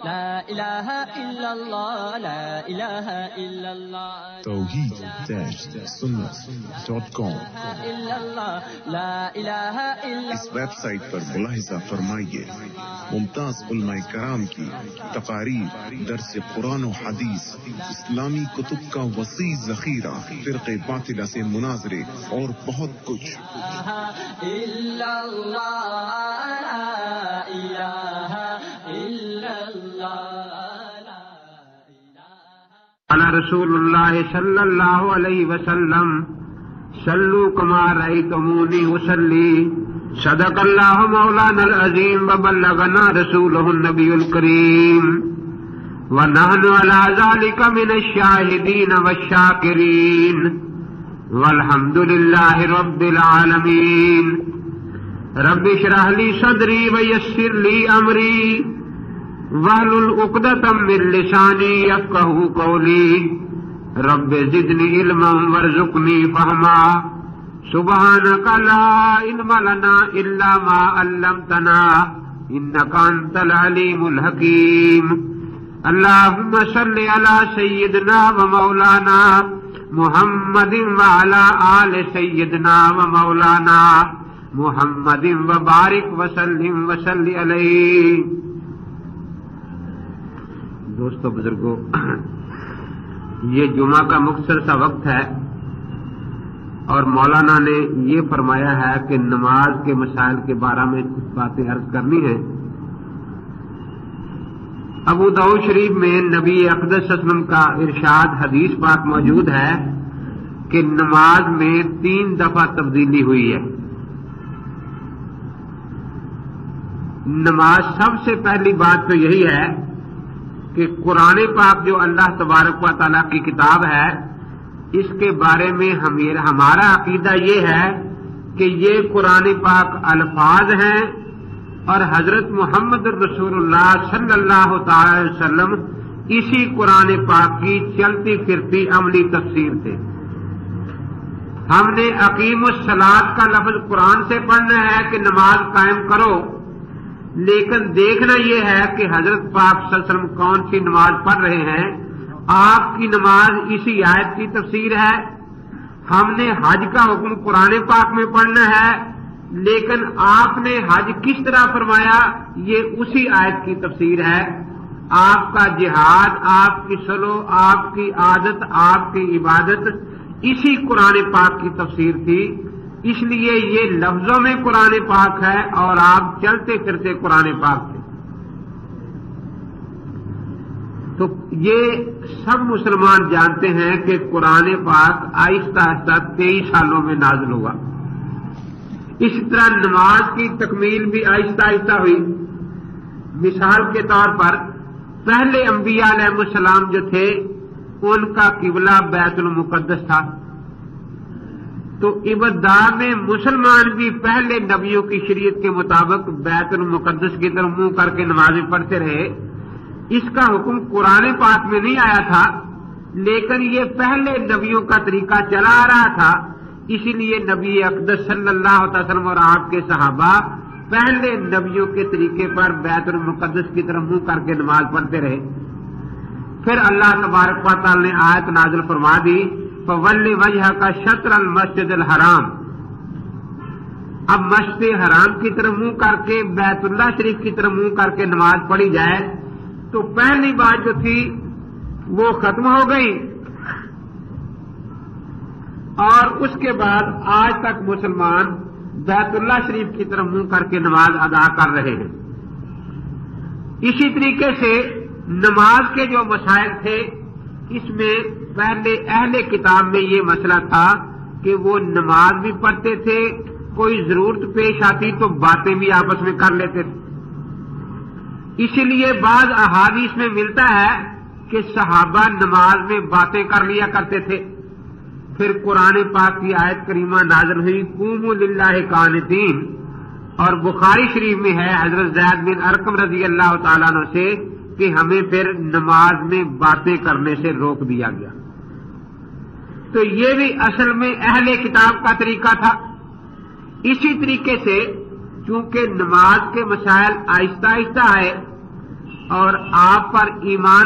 لا الہ الا اللہ لا الہ الا اللہ توحید-سنت.com لا الہ الا اس ویب سائٹ پر ملاحظہ فرمائیے ممتاز علماء کرام کی تقاریر، درس قرآن و حدیث، اسلامی کتب کا وسیع ذخیرہ، فرقے باطلہ سے مناظرے اور بہت کچھ۔ الا اللہ لا الہ الا اللہ قال رسول اللہ صلی اللہ علیہ وسلم صلوا کما رأیتمونی اصلی صدق اللہ مولانا العظیم وبلغنا رسولہ النبی الکریم ونحن علی ذلک من الشاہدین والشاکرین والحمد للہ رب العالمین۔ رب اشرح لی صدری ویسر لی امری واحلل عقدۃ من لسانی یفقہوا قولی رب زدنی علما وارزقنی فہما سبحانک لا علم لنا الا ما علمتنا انک انت العلیم الحکیم۔ اللہم صل علی سیدنا و مولانا محمد وعلی آل سیدنا و مولانا محمد وبارک وسلم وصلی علیہ۔ دوستو بزرگوں، یہ جمعہ کا مختصر سا وقت ہے اور مولانا نے یہ فرمایا ہے کہ نماز کے مسائل کے بارے میں کچھ باتیں عرض کرنی ہیں۔ ابو داؤد شریف میں نبی اقدس صلی اللہ علیہ وسلم کا ارشاد حدیث پاک موجود ہے کہ نماز میں 3 دفعہ تبدیلی ہوئی ہے۔ نماز سب سے پہلی بات تو یہی ہے کہ قرآن پاک جو اللہ تبارک و تعالیٰ کی کتاب ہے، اس کے بارے میں ہمارا عقیدہ یہ ہے کہ یہ قرآن پاک الفاظ ہیں اور حضرت محمد رسول اللہ صلی اللہ تعالی علیہ وسلم اسی قرآن پاک کی چلتی پھرتی عملی تفسیر تھے۔ ہم نے اقیم الصلاۃ کا لفظ قرآن سے پڑھنا ہے کہ نماز قائم کرو، لیکن دیکھنا یہ ہے کہ حضرت پاک صلی اللہ علیہ وسلم کون سی نماز پڑھ رہے ہیں۔ آپ کی نماز اسی آیت کی تفسیر ہے۔ ہم نے حج کا حکم قرآن پاک میں پڑھنا ہے، لیکن آپ نے حج کس طرح فرمایا یہ اسی آیت کی تفسیر ہے۔ آپ کا جہاد، آپ کی سلو، آپ کی عادت، آپ کی عبادت اسی قرآن پاک کی تفسیر تھی، اس لیے یہ لفظوں میں قرآن پاک ہے اور آپ چلتے پھرتے قرآن پاک تھے۔ تو یہ سب مسلمان جانتے ہیں کہ قرآن پاک آہستہ آہستہ 23 سالوں میں نازل ہوا۔ اس طرح نماز کی تکمیل بھی آہستہ آہستہ ہوئی۔ مثال کے طور پر پہلے انبیاء علیہ السلام جو تھے ان کا قبلہ بیت المقدس تھا، تو ابتداء میں مسلمان بھی پہلے نبیوں کی شریعت کے مطابق بیت المقدس کی طرف منہ کر کے نمازیں پڑھتے رہے۔ اس کا حکم قرآن پاک میں نہیں آیا تھا، لیکن یہ پہلے نبیوں کا طریقہ چلا آ رہا تھا، اسی لیے نبی اقدس صلی اللہ علیہ وسلم اور آپ کے صحابہ پہلے نبیوں کے طریقے پر بیت المقدس کی طرف منہ کر کے نماز پڑھتے رہے۔ پھر اللہ تبارک و تعالی نے آیت نازل فرما دی فَوَلِّ وَجْهَكَ شَطْرَ الْمَسْجِدِ الْحَرَامِ۔ اب مسجد حرام کی طرف منہ کر کے بیت اللہ شریف کی طرف منہ کر کے نماز پڑھی جائے تو پہلی بات جو تھی وہ ختم ہو گئی، اور اس کے بعد آج تک مسلمان بیت اللہ شریف کی طرف منہ کر کے نماز ادا کر رہے ہیں۔ اسی طریقے سے نماز کے جو مسائل تھے، اس میں پہلے اہل کتاب میں یہ مسئلہ تھا کہ وہ نماز بھی پڑھتے تھے، کوئی ضرورت پیش آتی تو باتیں بھی آپس میں کر لیتے تھے۔ اسی لیے بعض احادیث میں ملتا ہے کہ صحابہ نماز میں باتیں کر لیا کرتے تھے۔ پھر قرآن پاک کی آیت کریمہ نازل ہوئی قوموا للہ قانتین، اور بخاری شریف میں ہے حضرت زید بن ارقم رضی اللہ تعالیٰ عنہ سے کہ ہمیں پھر نماز میں باتیں کرنے سے روک دیا گیا۔ تو یہ بھی اصل میں اہل کتاب کا طریقہ تھا۔ اسی طریقے سے چونکہ نماز کے مسائل آہستہ آہستہ آئے اور آپ پر ایمان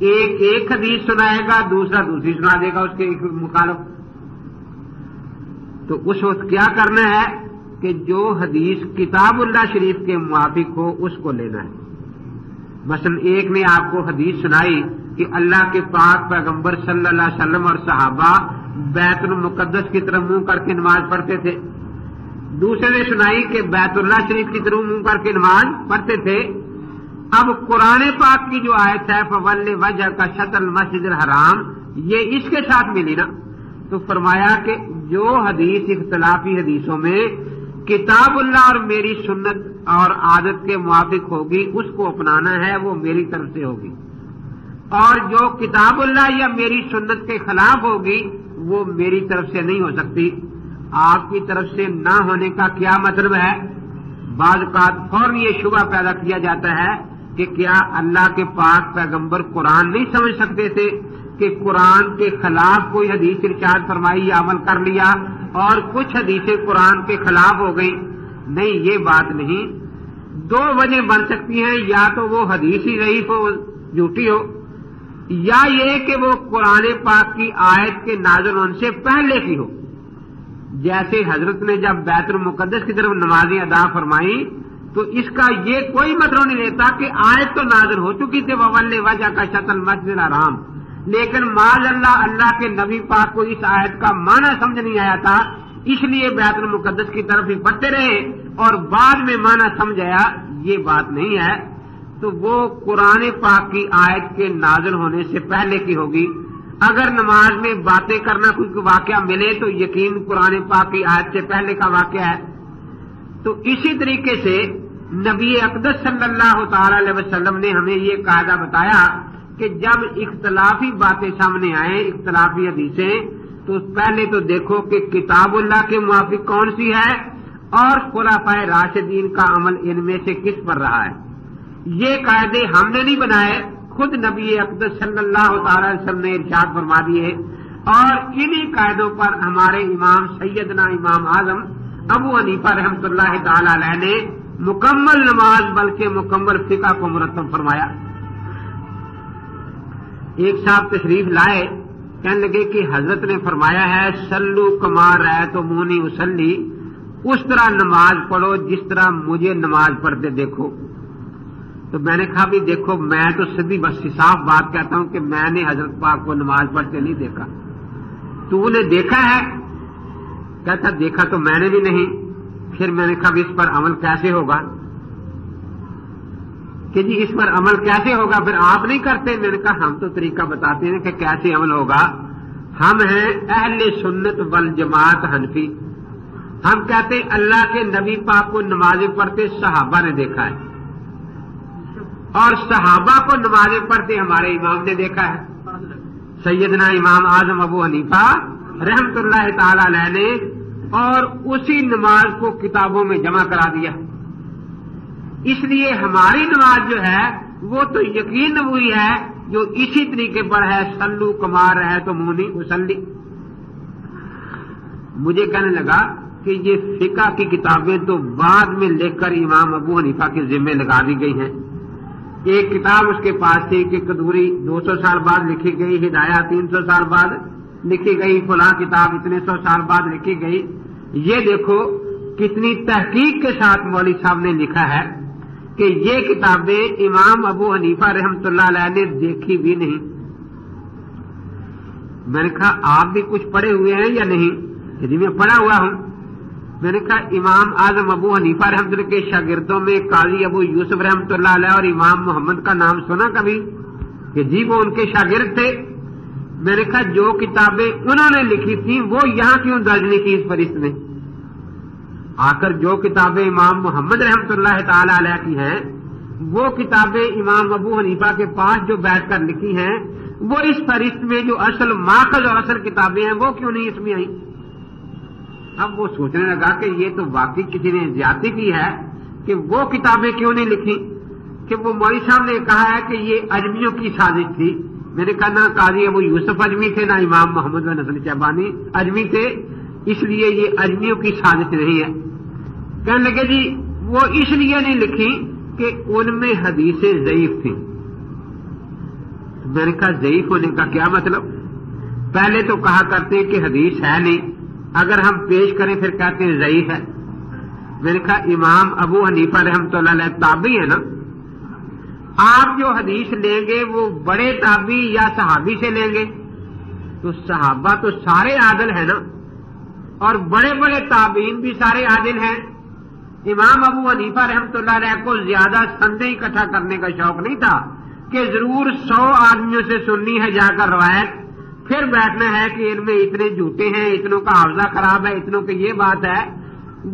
ایک حدیث سنائے گا، دوسرا دوسری سنا دے گا اس کے مخالف. تو اس وقت کیا کرنا ہے کہ جو حدیث کتاب اللہ شریف کے موافق ہو اس کو لینا ہے. مثلا ایک نے آپ کو حدیث سنائی کہ اللہ کے پاک پیغمبر صلی اللہ علیہ وسلم اور صحابہ بیت المقدس کی طرف منہ کر کے نماز پڑھتے تھے. دوسرے نے سنائی کہ بیت اللہ شریف کی طرف منہ کر کے نماز پڑھتے تھے. اب قرآن پاک کی جو آیت ہے فَوَلِّ وَجْهَكَ شَطْرَ الْمَسْجِدِ الْحَرَامِ، یہ اس کے ساتھ ملی نا. تو فرمایا کہ جو حدیث اختلافی حدیثوں میں کتاب اللہ اور میری سنت اور عادت کے موافق ہوگی اس کو اپنانا ہے، وہ میری طرف سے ہوگی. اور جو کتاب اللہ یا میری سنت کے خلاف ہوگی وہ میری طرف سے نہیں ہو سکتی. آپ کی طرف سے نہ ہونے کا کیا مطلب ہے؟ بعض اوقات فوراً یہ شبہ پیدا کیا جاتا ہے کہ کیا اللہ کے پاک پیغمبر قرآن نہیں سمجھ سکتے تھے کہ قرآن کے خلاف کوئی حدیث ارشاد فرمائی یا عمل کر لیا اور کچھ حدیثیں قرآن کے خلاف ہو گئی؟ نہیں، یہ بات نہیں. دو وجہ بن سکتی ہیں، یا تو وہ حدیث ہی ضعیف ہو، جھوٹی ہو، یا یہ کہ وہ قرآن پاک کی آیت کے نازل ہونے سے پہلے کی ہو. جیسے حضرت نے جب بیت المقدس کی طرف نمازیں ادا فرمائی تو اس کا یہ کوئی مطلب نہیں لیتا کہ آیت تو نازل ہو چکی تھی وَوَلِّ وَجْهَكَ شَطْرَ الْمَسْجِدِ الْحَرَامِ، لیکن معاذ اللہ کے نبی پاک کو اس آیت کا معنی سمجھ نہیں آیا تھا، اس لیے بیت المقدس کی طرف ہی پڑھتے رہے اور بعد میں معنی سمجھ آیا. یہ بات نہیں ہے. تو وہ قرآن پاک کی آیت کے نازل ہونے سے پہلے کی ہوگی. اگر نماز میں باتیں کرنا کوئی واقعہ ملے تو یقین قرآن پاک کی آیت سے پہلے کا واقعہ ہے. تو اسی طریقے سے نبی اقدس صلی اللہ تعالی علیہ وسلم نے ہمیں یہ قاعدہ بتایا کہ جب اختلافی باتیں سامنے آئیں، اختلافی حدیثیں، تو پہلے تو دیکھو کہ کتاب اللہ کے موافق کون سی ہے اور خلفائے راشدین کا عمل ان میں سے کس پر رہا ہے. یہ قاعدے ہم نے نہیں بنائے، خود نبی اقدس صلی اللہ تعالی علیہ وسلم نے ارشاد فرما دیے، اور انہی قاعدوں پر ہمارے امام سیدنا امام اعظم ابو حنیفہ رحمۃ اللہ تعالی علیہ نے مکمل نماز بلکہ مکمل فقہ کو مرتب فرمایا. ایک صاحب تشریف لائے، کہنے لگے کہ حضرت نے فرمایا ہے صلو کما رأیتمونی اصلی، اس طرح نماز پڑھو جس طرح مجھے نماز پڑھتے دیکھو. تو میں نے کہا بھی دیکھو، میں تو سیدھی بس صاف بات کہتا ہوں کہ میں نے حضرت پاک کو نماز پڑھتے نہیں دیکھا. تو نے دیکھا ہے؟ کہتا دیکھا تو میں نے بھی نہیں. پھر میں نے کہا بھی اس پر عمل کیسے ہوگا؟ کہ جی اس پر عمل کیسے ہوگا؟ پھر آپ نہیں کرتے؟ میں نے کہا ہم تو طریقہ بتاتے ہیں کہ کیسے عمل ہوگا. ہم ہیں اہل سنت والجماعت حنفی. ہم کہتے ہیں اللہ کے نبی پاک کو نمازیں پڑھتے صحابہ نے دیکھا ہے، اور صحابہ کو نمازیں پڑھتے ہمارے امام نے دیکھا ہے. سیدنا امام اعظم ابو حنیفہ رحمۃ اللہ تعالی علیہ نے، اور اسی نماز کو کتابوں میں جمع کرا دیا. اس لیے ہماری نماز جو ہے وہ تو یقین ہوئی ہے جو اسی طریقے پر ہے، صلو کما رأیتمونی اصلی. مجھے کہنے لگا کہ یہ فقہ کی کتابیں تو بعد میں لکھ کر امام ابو حنیفہ کے ذمے لگا دی گئی ہیں. ایک کتاب اس کے پاس تھی کہ قدوری 200 سال بعد لکھی گئی، ہدایہ 300 سال بعد لکھی گئی، فلاں کتاب اتنے 100 سال بعد لکھی گئی. یہ دیکھو کتنی تحقیق کے ساتھ مولوی صاحب نے لکھا ہے کہ یہ کتابیں امام ابو حنیفہ رحمۃ اللہ علیہ نے دیکھی بھی نہیں. میں نے کہا آپ بھی کچھ پڑھے ہوئے ہیں یا نہیں؟ جی میں پڑھا ہوا ہوں. میں نے کہا امام اعظم ابو حنیفہ رحمۃ اللہ کے شاگردوں میں قاضی ابو یوسف رحمۃ اللہ علیہ اور امام محمد کا نام سنا کبھی؟ کہ جی وہ ان کے شاگرد تھے. میں نے کہا جو کتابیں انہوں نے لکھی تھیں وہ یہاں کیوں درج نہیں کی اس فہرست میں؟ آ کر جو کتابیں امام محمد رحمۃ اللہ تعالی علیہ کی ہیں وہ کتابیں امام ابو حنیفہ کے پاس جو بیٹھ کر لکھی ہیں وہ اس فہرست میں جو اصل ماخذ اور اصل کتابیں ہیں وہ کیوں نہیں اس میں آئیں؟ اب وہ سوچنے لگا کہ یہ تو واقعی کسی نے زیادتی کی ہے کہ وہ کتابیں کیوں نہیں لکھی. کہ وہ مولوی صاحب نے کہا ہے کہ یہ اجمیوں کی سازش تھی. میں نے کہا نہ قاضی ابو یوسف اجمی تھے، نہ امام محمد بن حسن شیبانی اجمی تھے، اس لیے یہ اجمیوں کی سازش نہیں ہے. کہنے لگے جی وہ اس لیے نہیں لکھی کہ ان میں حدیثیں ضعیف تھیں. میں نے کہا ضعیف ہونے کا کیا مطلب؟ پہلے تو کہا کرتے کہ حدیث ہے نہیں، اگر ہم پیش کریں پھر کہتے ہیں ضعیف ہے۔ میں نے کہا امام ابو حنیفہ رحمۃ اللہ علیہ تابعی ہے نا، آپ جو حدیث لیں گے وہ بڑے تابعی یا صحابی سے لیں گے؟ تو صحابہ تو سارے عادل ہیں نا، اور بڑے بڑے تابعین بھی سارے عادل ہیں۔ امام ابو حنیفہ رحمۃ اللہ علیہ کو زیادہ سندیں اکٹھا کرنے کا شوق نہیں تھا کہ ضرور 100 آدمیوں سے سننی ہے جا کر روایت، پھر بیٹھنا ہے کہ ان میں اتنے جھوٹے ہیں، اتنوں کا حافظہ خراب ہے، اتنوں کی یہ بات ہے۔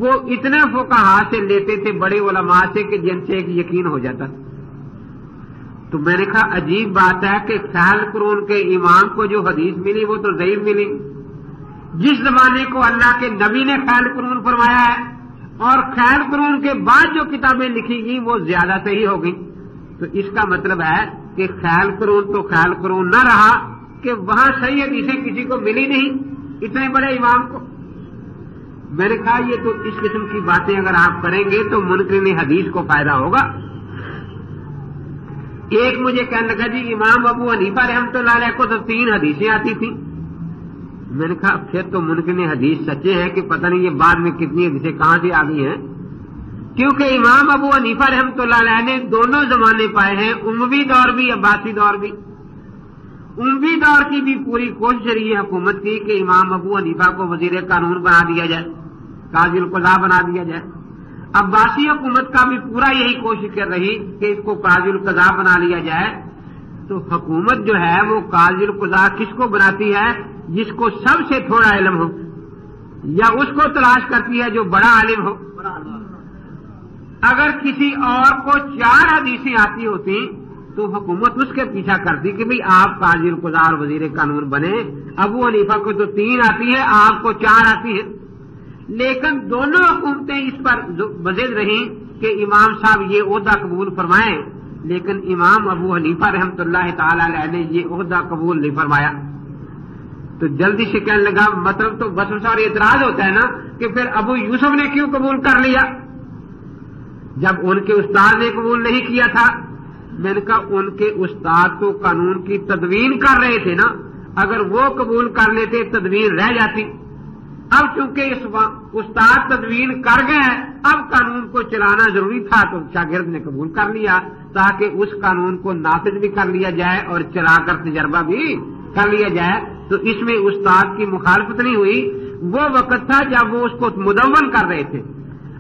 وہ اتنے فقہا سے لیتے تھے، بڑے علماء سے، کہ جن سے ایک یقین ہو جاتا۔ تو میں نے کہا عجیب بات ہے کہ خیال قرون کے امام کو جو حدیث ملی وہ تو ضعیف ملی، جس زمانے کو اللہ کے نبی نے خیال قرون فرمایا ہے، اور خیال قرون کے بعد جو کتابیں لکھی گئی وہ زیادہ صحیح ہو گئی۔ تو اس کا مطلب ہے کہ خیال قرون تو خیال قرون نہ رہا کہ وہاں صحیح حدیثیں کسی کو ملی نہیں، اتنے بڑے امام کو۔ میں نے کہا یہ تو اس قسم کی باتیں اگر آپ کریں گے تو منکرین حدیث کو فائدہ ہوگا۔ ایک مجھے کہنے لگا جی امام ابو حنیفہ رحمۃ اللہ علیہ کو تو 3 حدیثیں آتی تھیں۔ میں نے کہا پھر تو منکرین حدیث سچے ہیں کہ پتہ نہیں یہ بعد میں کتنی حدیثیں کہاں سے آ گئی ہیں، کیونکہ امام ابو حنیفہ رحمۃ اللہ علیہ نے دونوں زمانے پائے ہیں، اموی دور بھی عباسی دور بھی۔ اموی دور کی بھی پوری کوشش رہی ہے حکومت کی کہ امام ابو حنیفہ کو وزیر قانون بنا دیا جائے، قاضی القضاء بنا دیا جائے۔ عباسی حکومت کا بھی پورا یہی کوشش کر رہی کہ اس کو قاضی القضاء بنا لیا جائے۔ تو حکومت جو ہے وہ قاضی القضاء کس کو بناتی ہے؟ جس کو سب سے تھوڑا علم ہو، یا اس کو تلاش کرتی ہے جو بڑا عالم ہو۔ اگر کسی اور کو 4 حدیثیں آتی ہوتی تو حکومت اس کے پیچھا کرتی کہ بھئی آپ قاضی القضاء اور وزیر قانون بنے۔ ابو حنیفہ کو تو 3 آتی ہے، آپ کو 4 آتی ہے۔ لیکن دونوں حکومتیں اس پر بضد رہیں کہ امام صاحب یہ عہدہ قبول فرمائیں، لیکن امام ابو حنیفہ رحمۃ اللہ تعالی علیہ نے یہ عہدہ قبول نہیں فرمایا۔ تو جلدی سے کہنے لگا مطلب تو بس اور اعتراض ہوتا ہے نا کہ پھر ابو یوسف نے کیوں قبول کر لیا جب ان کے استاد نے قبول نہیں کیا تھا؟ میں نے کہا ان کے استاد تو قانون کی تدوین کر رہے تھے نا، اگر وہ قبول کر لیتے تدوین رہ جاتی۔ اب چونکہ اس استاد تدوین کر گئے، اب قانون کو چلانا ضروری تھا، تو شاگرد نے قبول کر لیا تاکہ اس قانون کو نافذ بھی کر لیا جائے اور چلا کر تجربہ بھی کر لیا جائے۔ تو اس میں استاد کی مخالفت نہیں ہوئی۔ وہ وقت تھا جب وہ اس کو مدون کر رہے تھے،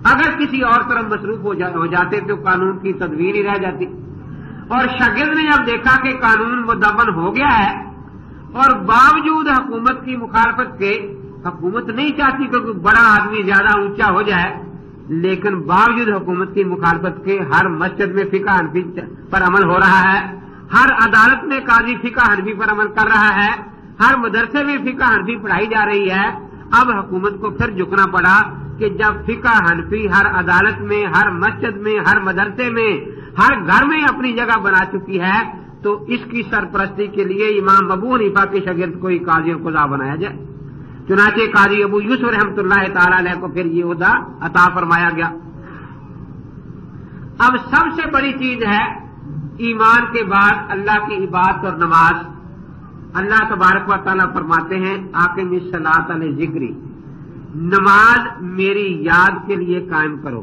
اگر کسی اور طرف مصروف ہو جاتے تو قانون کی تدوین ہی رہ جاتی۔ اور شاگرد نے جب دیکھا کہ قانون مدون ہو گیا ہے، اور باوجود حکومت کی مخالفت کے، حکومت نہیں چاہتی کہ کوئی بڑا آدمی زیادہ اونچا ہو جائے، لیکن باوجود حکومت کی مخالفت کے ہر مسجد میں فقہ حنفی پر عمل ہو رہا ہے، ہر عدالت میں قاضی فقہ حنفی پر عمل کر رہا ہے، ہر مدرسے میں فقہ حنفی پڑھائی جا رہی ہے۔ اب حکومت کو پھر جھکنا پڑا کہ جب فقہ حنفی ہر عدالت میں، ہر مسجد میں، ہر مدرسے میں، ہر گھر میں اپنی جگہ بنا چکی ہے، تو اس کی سرپرستی کے لیے امام ابو حنیفہ کے شاگرد کو ہی قاضی القضاء بنایا جائے۔ چنانچہ قاضی ابو یوسف رحمۃ اللہ تعالی علیہ کو پھر یہ عہدہ عطا فرمایا گیا۔ اب سب سے بڑی چیز ہے ایمان کے بعد اللہ کی عبادت اور نماز۔ اللہ تبارک و تعالیٰ فرماتے ہیں اقیم الصلاۃ لذکری، نماز میری یاد کے لیے قائم کرو۔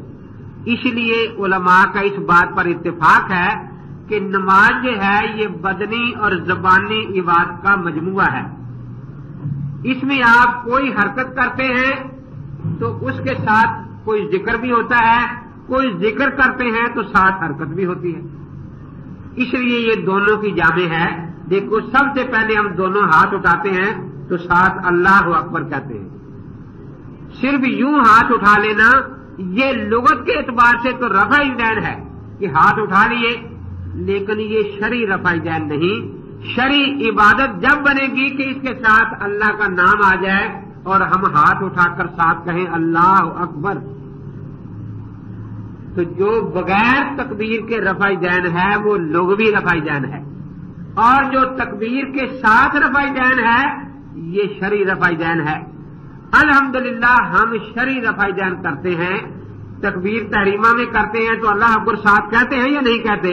اس لیے علماء کا اس بات پر اتفاق ہے کہ نماز جو ہے یہ بدنی اور زبانی عبادت کا مجموعہ ہے۔ اس میں آپ کوئی حرکت کرتے ہیں تو اس کے ساتھ کوئی ذکر بھی ہوتا ہے، کوئی ذکر کرتے ہیں تو ساتھ حرکت بھی ہوتی ہے، اس لیے یہ دونوں کی جامع ہے۔ دیکھو سب سے پہلے ہم دونوں ہاتھ اٹھاتے ہیں تو ساتھ اللہ اکبر کہتے ہیں۔ صرف یوں ہاتھ اٹھا لینا یہ لغت کے اعتبار سے تو رفع یدین ہے کہ ہاتھ اٹھا لیے، لیکن یہ شرعی رفع یدین نہیں۔ شرعی عبادت جب بنے گی کہ اس کے ساتھ اللہ کا نام آ جائے اور ہم ہاتھ اٹھا کر ساتھ کہیں اللہ اکبر۔ تو جو بغیر تکبیر کے رفع یدین ہے وہ لغوی رفع یدین ہے، اور جو تکبیر کے ساتھ رفع یدین ہے یہ شرعی رفع یدین ہے۔ الحمدللہ ہم شرعی رفع یدین کرتے ہیں، تکبیر تحریمہ میں کرتے ہیں تو اللہ اکبر ساتھ کہتے ہیں یا نہیں کہتے؟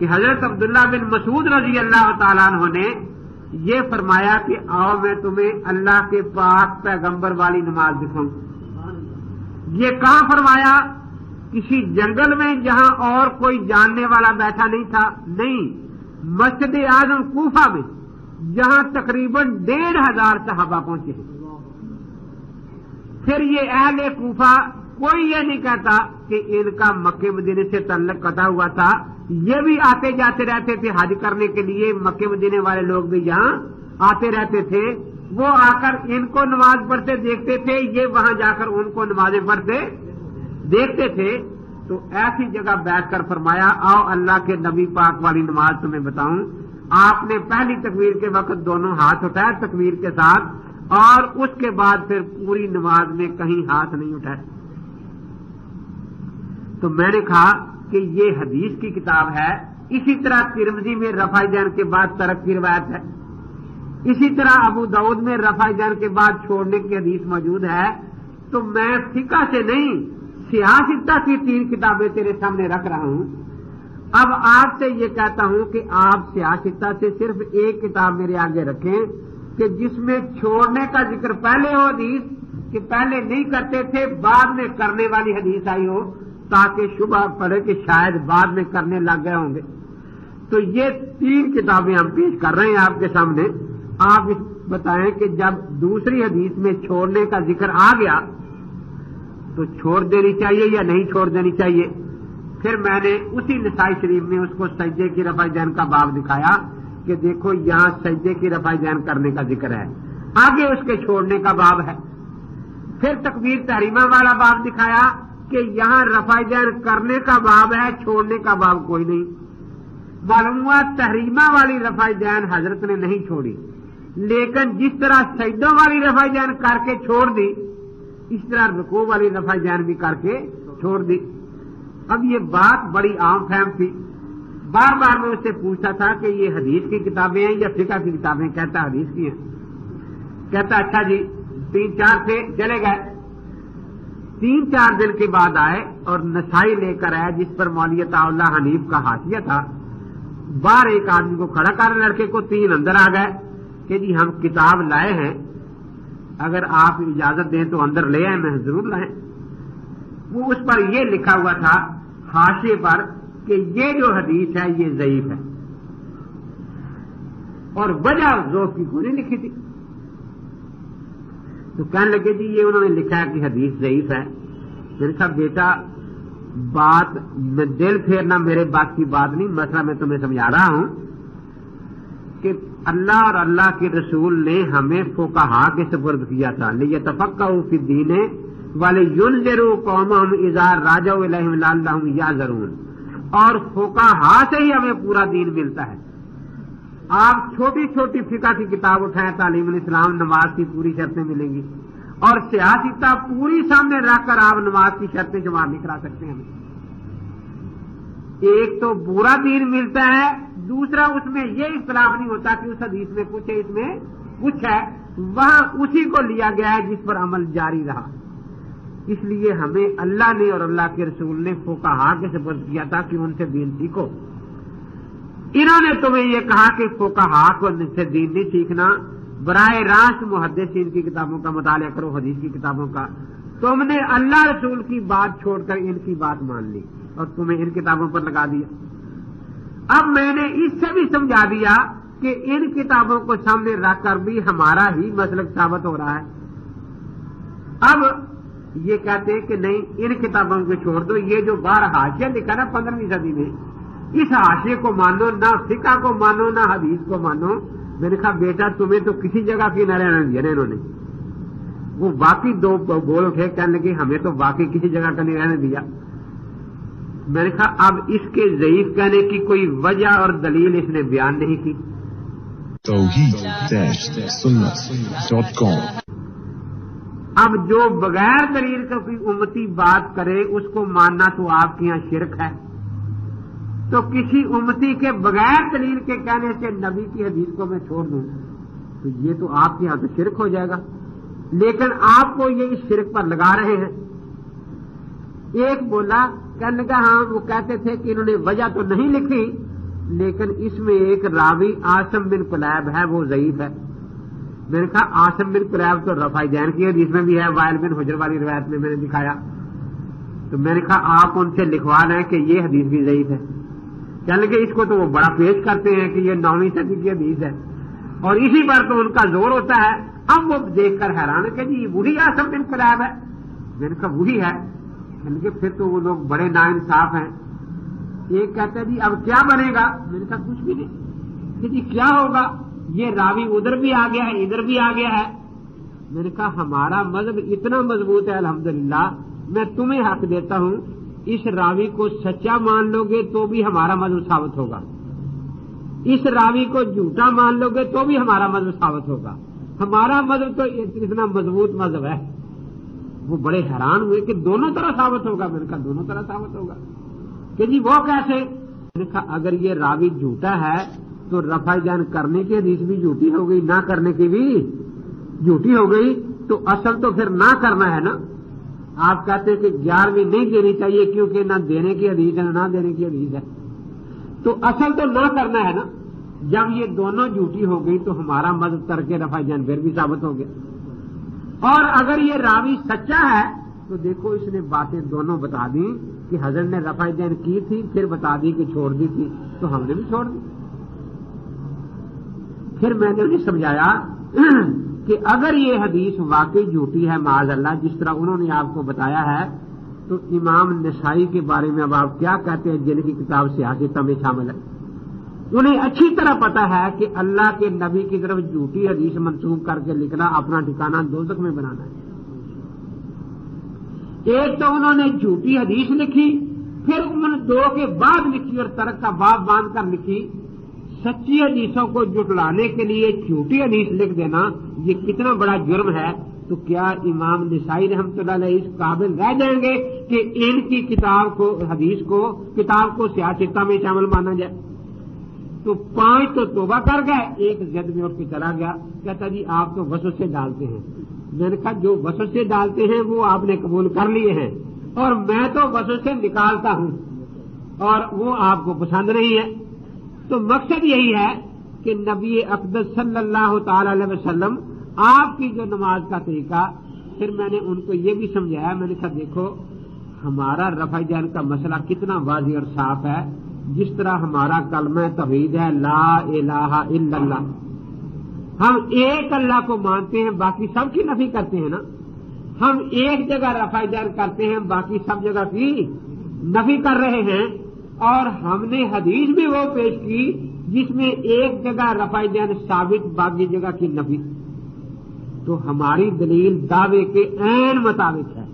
کہ حضرت عبداللہ بن مسعود رضی اللہ تعالیٰ عنہ نے یہ فرمایا کہ آؤ میں تمہیں اللہ کے پاک پیغمبر والی نماز دکھاؤں. یہ کہاں فرمایا؟ کسی جنگل میں جہاں اور کوئی جاننے والا بیٹھا نہیں تھا؟ نہیں، مسجد اعظم کوفہ میں جہاں تقریباً 1500 صحابہ پہنچے ہیں. پھر یہ اہل کوفہ کوئی یہ نہیں کہتا کہ ان کا مکے مدینے سے تعلق قطع ہوا تھا، یہ بھی آتے جاتے رہتے تھے حج کرنے کے لیے. مکے مدینے والے لوگ بھی یہاں آتے رہتے تھے، وہ آ کر ان کو نماز پڑھتے دیکھتے تھے، یہ وہاں جا کر ان کو نمازیں پڑھتے دیکھتے تھے. تو ایسی جگہ بیٹھ کر فرمایا آؤ اللہ کے نبی پاک والی نماز تمہیں بتاؤں. آپ نے پہلی تکبیر کے وقت دونوں ہاتھ اٹھائے تکبیر کے ساتھ، اور اس کے بعد پھر پوری نماز میں کہیں ہاتھ نہیں اٹھائے. تو میں نے کہا کہ یہ حدیث کی کتاب ہے. اسی طرح ترمذی میں رفع دین کے بعد ترک کی روایت ہے. اسی طرح ابو داؤد میں رفع دین کے بعد چھوڑنے کی حدیث موجود ہے. تو میں فقہ سے نہیں، سیاستہ کی 3 کتابیں تیرے سامنے رکھ رہا ہوں. اب آپ سے یہ کہتا ہوں کہ آپ سیاستہ سے صرف ایک کتاب میرے آگے رکھیں کہ جس میں چھوڑنے کا ذکر پہلے ہو حدیث کہ پہلے نہیں کرتے تھے، بعد میں کرنے والی حدیث آئی ہو، تاکہ شبہ پڑے کہ شاید بعد میں کرنے لگ گئے ہوں گے. تو یہ 3 کتابیں ہم پیش کر رہے ہیں آپ کے سامنے. آپ بتائیں کہ جب دوسری حدیث میں چھوڑنے کا ذکر آ گیا تو چھوڑ دینی چاہیے یا نہیں چھوڑ دینی چاہیے؟ پھر میں نے اسی نسائی شریف میں اس کو سجدے کی رفع دین کا باب دکھایا کہ دیکھو یہاں سجدے کی رفع دین کرنے کا ذکر ہے، آگے اس کے چھوڑنے کا باب ہے. پھر تکبیر تحریمہ والا باب دکھایا کہ یہاں رفع دین کرنے کا باب ہے، چھوڑنے کا باب کوئی نہیں. معلوم ہوا تحریمہ والی رفع دین حضرت نے نہیں چھوڑی، لیکن جس طرح سجدوں والی رفع دین کر کے چھوڑ دی، اس طرح رکوع والی رفع دین بھی کر کے چھوڑ دی. اب یہ بات بڑی عام فہم تھی. بار بار میں اس سے پوچھتا تھا کہ یہ حدیث کی کتابیں ہیں یا فقہ کی کتابیں؟ کہتا حدیث کی ہیں. کہتا اچھا جی. 3-4 سے چلے گئے. 3-4 دن کے بعد آئے اور نسائی لے کر آئے جس پر مولوی عطا اللہ حنیف کا حاشیہ تھا. باہر ایک آدمی کو کھڑا کر لڑکے کو 3 اندر آ گئے کہ جی ہم کتاب لائے ہیں، اگر آپ اجازت دیں تو اندر لے آئیں. میں ضرور لائیں. وہ اس پر یہ لکھا ہوا تھا حاشیے پر کہ یہ جو حدیث ہے یہ ضعیف ہے، اور وجہ ضعف کی کوئی نہیں لکھی تھی. تو کہنے لگے جی یہ انہوں نے لکھا ہے کہ حدیث ضعیف ہے. میں نے کہا بیٹا بات میں دل پھیرنا میرے بات کی بات نہیں، مسئلہ میں تمہیں سمجھا رہا ہوں کہ اللہ اور اللہ کے رسول نے ہمیں فقہا کے سپرد کیا تھا لیتفقہوا فی الدین ولینذروا قومہم اذا راجعوا الیہم لعلہم یحذرون. اور فقہا سے ہی ہمیں پورا دین ملتا ہے. آپ چھوٹی چھوٹی فقہ کی کتاب اٹھائیں، تعلیم الاسلام، نماز کی پوری شرطیں ملیں گی، اور سیاستہ پوری سامنے رکھ کر آپ نماز کی شرطیں شمار نہیں کرا سکتے ہمیں. ایک تو پورا دین ملتا ہے، دوسرا اس میں یہ اختلاف نہیں ہوتا کہ اس حدیث میں کچھ ہے اس میں کچھ ہے، وہاں اسی کو لیا گیا ہے جس پر عمل جاری رہا. اس لیے ہمیں اللہ نے اور اللہ کے رسول نے فقہا کے سپرد کیا تھا کہ ان سے دین سیکھو. انہوں نے تمہیں یہ کہا کہ فقہا کو سے دین نہیں سیکھنا، براہ راست محدثین کی کتابوں کا مطالعہ کرو، حدیث کی کتابوں کا. تم نے اللہ رسول کی بات چھوڑ کر ان کی بات مان لی اور تمہیں ان کتابوں پر لگا دیا. اب میں نے اس سے بھی سمجھا دیا کہ ان کتابوں کو سامنے رکھ کر بھی ہمارا ہی مسلک ثابت ہو رہا ہے. اب یہ کہتے ہیں کہ نہیں ان کتابوں کو چھوڑ دو، یہ جو باہر حاشیہ لکھا نا 15ویں صدی میں، اس حاشیے کو مانو، نہ فقہ کو مانو نہ حدیث کو مانو. میں نے کہا بیٹا تمہیں تو کسی جگہ کی نہ رہنے دیا نا انہوں نے. وہ واقعی 2 بول اٹھے کہنے لگے ہمیں تو واقعی کسی جگہ کا نہیں رہنے دیا. میں نے کہا اب اس کے ضعیف کہنے کی کوئی وجہ اور دلیل اس نے بیان نہیں کی. توحید-سنت.com اب جو بغیر دلیل کا کوئی امتی بات کرے اس کو ماننا تو آپ کے یہاں شرک ہے. تو کسی امتی کے بغیر دلیل کے کہنے سے نبی کی حدیث کو میں چھوڑ دوں تو یہ تو آپ کے یہاں تو شرک ہو جائے گا. لیکن آپ کو یہ اس شرک پر لگا رہے ہیں. ایک بولا کہنے کا ہاں وہ کہتے تھے کہ انہوں نے وجہ تو نہیں لکھی لیکن اس میں ایک راوی عاصم بن قلیب ہے، وہ ضعیف ہے۔ میں نے کہا عاصم بن قلیب تو رفع دین کی حدیث میں بھی ہے، وائل بن حجر والی روایت میں نے دکھایا، تو میں نے کہا آپ ان سے لکھوا لیں کہ یہ حدیث بھی ضعیف ہے۔ چل کے اس کو تو وہ بڑا پیش کرتے ہیں کہ یہ 9ویں صدی کی حدیث ہے، اور اسی پر تو ان کا زور ہوتا ہے۔ اب وہ دیکھ کر حیران ہے کہ جی وہی عاصم بن قلیب ہے۔ میں نے کہا وہی ہے، کہ پھر تو وہ لوگ بڑے ناانصاف ہیں۔ ایک کہتا ہے جی اب کیا بنے گا؟ میں نے کہا کچھ بھی نہیں۔ کہ جی کیا ہوگا؟ یہ راوی ادھر بھی آ گیا ہے، ادھر بھی آ گیا ہے۔ میں نے کہا ہمارا مذہب اتنا مضبوط ہے الحمدللہ، میں تمہیں حق دیتا ہوں، اس راوی کو سچا مان لو گے تو بھی ہمارا مذہب ثابت ہوگا، اس راوی کو جھوٹا مان لو گے تو بھی ہمارا مذہب ثابت ہوگا۔ ہمارا مذہب تو اتنا مضبوط مذہب ہے۔ وہ بڑے حیران ہوئے کہ دونوں طرح ثابت ہوگا۔ میں نے کہا دونوں طرح ثابت ہوگا۔ کہ جی وہ کیسے؟ میں نے کہا اگر یہ راوی جھوٹا ہے تو رفع دین کرنے کی حدیث بھی جھوٹی ہو گئی، نہ کرنے کی بھی جھوٹی ہو گئی، تو اصل تو پھر نہ کرنا ہے نا۔ آپ کہتے ہیں کہ 11ویں نہیں دینی چاہیے کیونکہ نہ دینے کی حدیث ہے نہ دینے کی حدیث ہے، تو اصل تو نہ کرنا ہے نا۔ جب یہ دونوں جھوٹی ہو گئی تو ہمارا مذہب ترک رفع دین پھر بھی ثابت ہو گیا۔ اور اگر یہ راوی سچا ہے تو دیکھو اس نے باتیں دونوں بتا دی کہ حضرت نے رفع دین کی تھی، پھر بتا دی کہ چھوڑ دی تھی، تو ہم نے بھی چھوڑ دی۔ پھر میں نے انہیں سمجھایا کہ اگر یہ حدیث واقعی جھوٹی ہے معاذ اللہ، جس طرح انہوں نے آپ کو بتایا ہے، تو امام نسائی کے بارے میں اب آپ کیا کہتے ہیں جن کی کتاب سیاستہ میں شامل ہے؟ انہیں اچھی طرح پتا ہے کہ اللہ کے نبی کی طرف جھوٹی حدیث منسوب کر کے لکھنا اپنا ٹھکانہ دوزخ میں بنانا ہے۔ ایک تو انہوں نے جھوٹی حدیث لکھی، پھر انہوں نے 2 کے بعد لکھی اور ترک کا باب باندھ کر لکھی۔ سچی حدیثوں کو جھٹلانے کے لیے جھوٹی حدیث لکھ دینا یہ کتنا بڑا جرم ہے۔ تو کیا امام نسائی رحمۃ اللہ علیہ اس قابل رہ جائیں گے کہ ان کی کتاب کو حدیث کو کتاب کو سیاستہ میں شامل مانا جائے؟ تو 5 تو توبہ کر گئے، ایک زد میں اٹھ کے چلا گیا، کہتا جی آپ تو وسوسے ڈالتے ہیں۔ میں نے کہا جو وسوسے ڈالتے ہیں وہ آپ نے قبول کر لیے ہیں، اور میں تو وسوسے نکالتا ہوں اور وہ آپ کو پسند نہیں ہے۔ تو مقصد یہی ہے کہ نبی اقدس صلی اللہ تعالی علیہ وسلم آپ کی جو نماز کا طریقہ، پھر میں نے ان کو یہ بھی سمجھایا، میں نے کہا دیکھو ہمارا رفع دین کا مسئلہ کتنا واضح اور صاف ہے، جس طرح ہمارا کلمہ توحید ہے لا الہ الا اللہ، ہم ایک اللہ کو مانتے ہیں، باقی سب کی نفی کرتے ہیں نا۔ ہم ایک جگہ رفع دین کرتے ہیں، باقی سب جگہ کی نفی کر رہے ہیں، اور ہم نے حدیث بھی وہ پیش کی جس میں ایک جگہ رفع دین ثابت، باقی جگہ کی نفی۔ تو ہماری دلیل دعوے کے عین مطابق ہے۔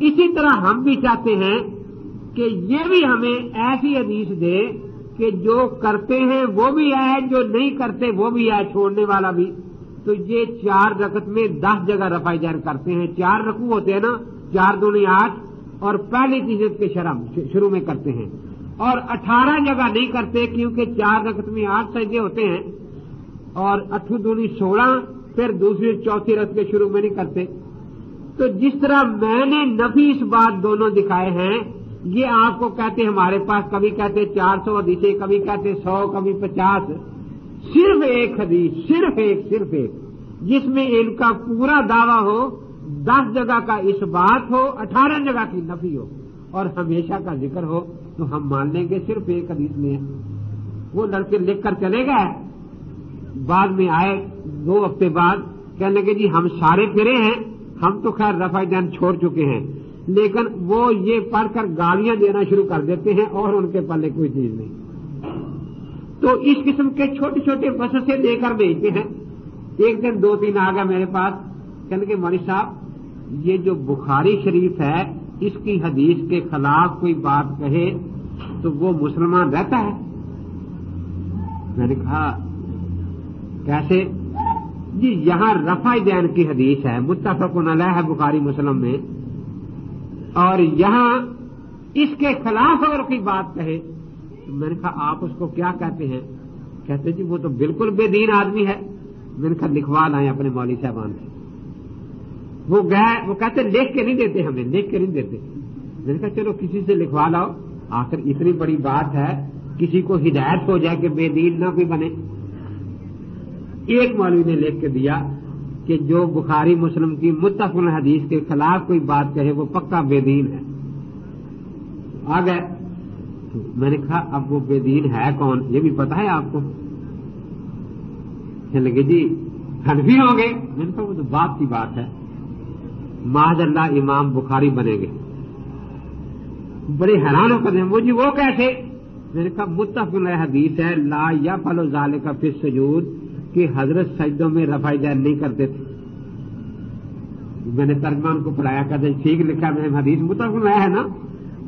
اسی طرح ہم بھی چاہتے ہیں کہ یہ بھی ہمیں ایسی حدیث دے کہ جو کرتے ہیں وہ بھی آئے، جو نہیں کرتے وہ بھی آئے، چھوڑنے والا بھی۔ تو یہ 4 رکعت میں 10 جگہ رفع دین کرتے ہیں، 4 رکوع ہوتے ہیں نا، 4 دونی 8، اور پہلی تیسرت کے شروع میں کرتے ہیں، اور 18 جگہ نہیں کرتے کیونکہ 4 رکعت میں 8 سجدے ہوتے ہیں، اور 8 دونی 16، پھر دوسری چوتھی رکعت کے شروع میں نہیں کرتے۔ تو جس طرح میں نے نفی اس بات دونوں دکھائے ہیں، یہ آپ کو کہتے ہیں ہمارے پاس کبھی کہتے 400 حدیثیں، کبھی کہتے 100، کبھی 50، صرف ایک حدیث، صرف ایک جس میں ان کا پورا دعویٰ ہو، 10 جگہ کا اس بات ہو، 18 جگہ کی نفی ہو، اور ہمیشہ کا ذکر ہو، تو ہم مان لیں گے صرف ایک حدیث میں ہے۔ وہ لڑکے لکھ کر چلے گئے، بعد میں آئے 2 ہفتے بعد، کہنے لگے جی ہم سارے پھرے ہیں، ہم تو خیر رفع دین چھوڑ چکے ہیں، لیکن وہ یہ پڑھ کر گالیاں دینا شروع کر دیتے ہیں اور ان کے پلے کوئی چیز نہیں۔ تو اس قسم کے چھوٹے چھوٹے وسوسے دے کر بھیجتے ہیں۔ ایک دن 2-3 آ گیا میرے پاس، کہنے لگے مولوی صاحب یہ جو بخاری شریف ہے اس کی حدیث کے خلاف کوئی بات کہے تو وہ مسلمان رہتا ہے؟ میں نے کہا کیسے؟ جی یہاں رفع دین کی حدیث ہے، متفق علیہ ہے بخاری مسلم میں، اور یہاں اس کے خلاف اگر کوئی بات کہے تو میں نے کہا آپ اس کو کیا کہتے ہیں؟ کہتے جی وہ تو بالکل بے دین آدمی ہے۔ میں نے کہا لکھوا لائیں اپنے مولوی صاحبان سے۔ وہ گئے، وہ کہتے لکھ کے نہیں دیتے، ہمیں لکھ کے نہیں دیتے۔ میں نے کہا چلو کسی سے لکھوا لاؤ، آخر اتنی بڑی بات ہے کسی کو ہدایت ہو جائے کہ بے دین نہ کوئی بنے. ایک مولوی نے لکھ کے دیا کہ جو بخاری مسلم کی متفق حدیث کے خلاف کوئی بات کہے وہ پکا بے دین ہے. آ گئے. میں نے کہا اب وہ بے دین ہے کون، یہ بھی پتا ہے آپ کو؟ کہنے لگے جی حنفی ہوں گے. میں نے کہا وہ تو باپ کی بات ہے، معاذ اللہ امام بخاری بنیں گے. بڑے حیران ہو کر وہ جی وہ کیسے؟ میں نے کہا متفق حدیث ہے لا یفعل ذلک فی السجود کہ حضرت سجدوں میں رفع دین نہیں کرتے تھے. میں نے ترجمان کو پڑھایا کہ ٹھیک لکھا میں حدیث متفق ہے نا،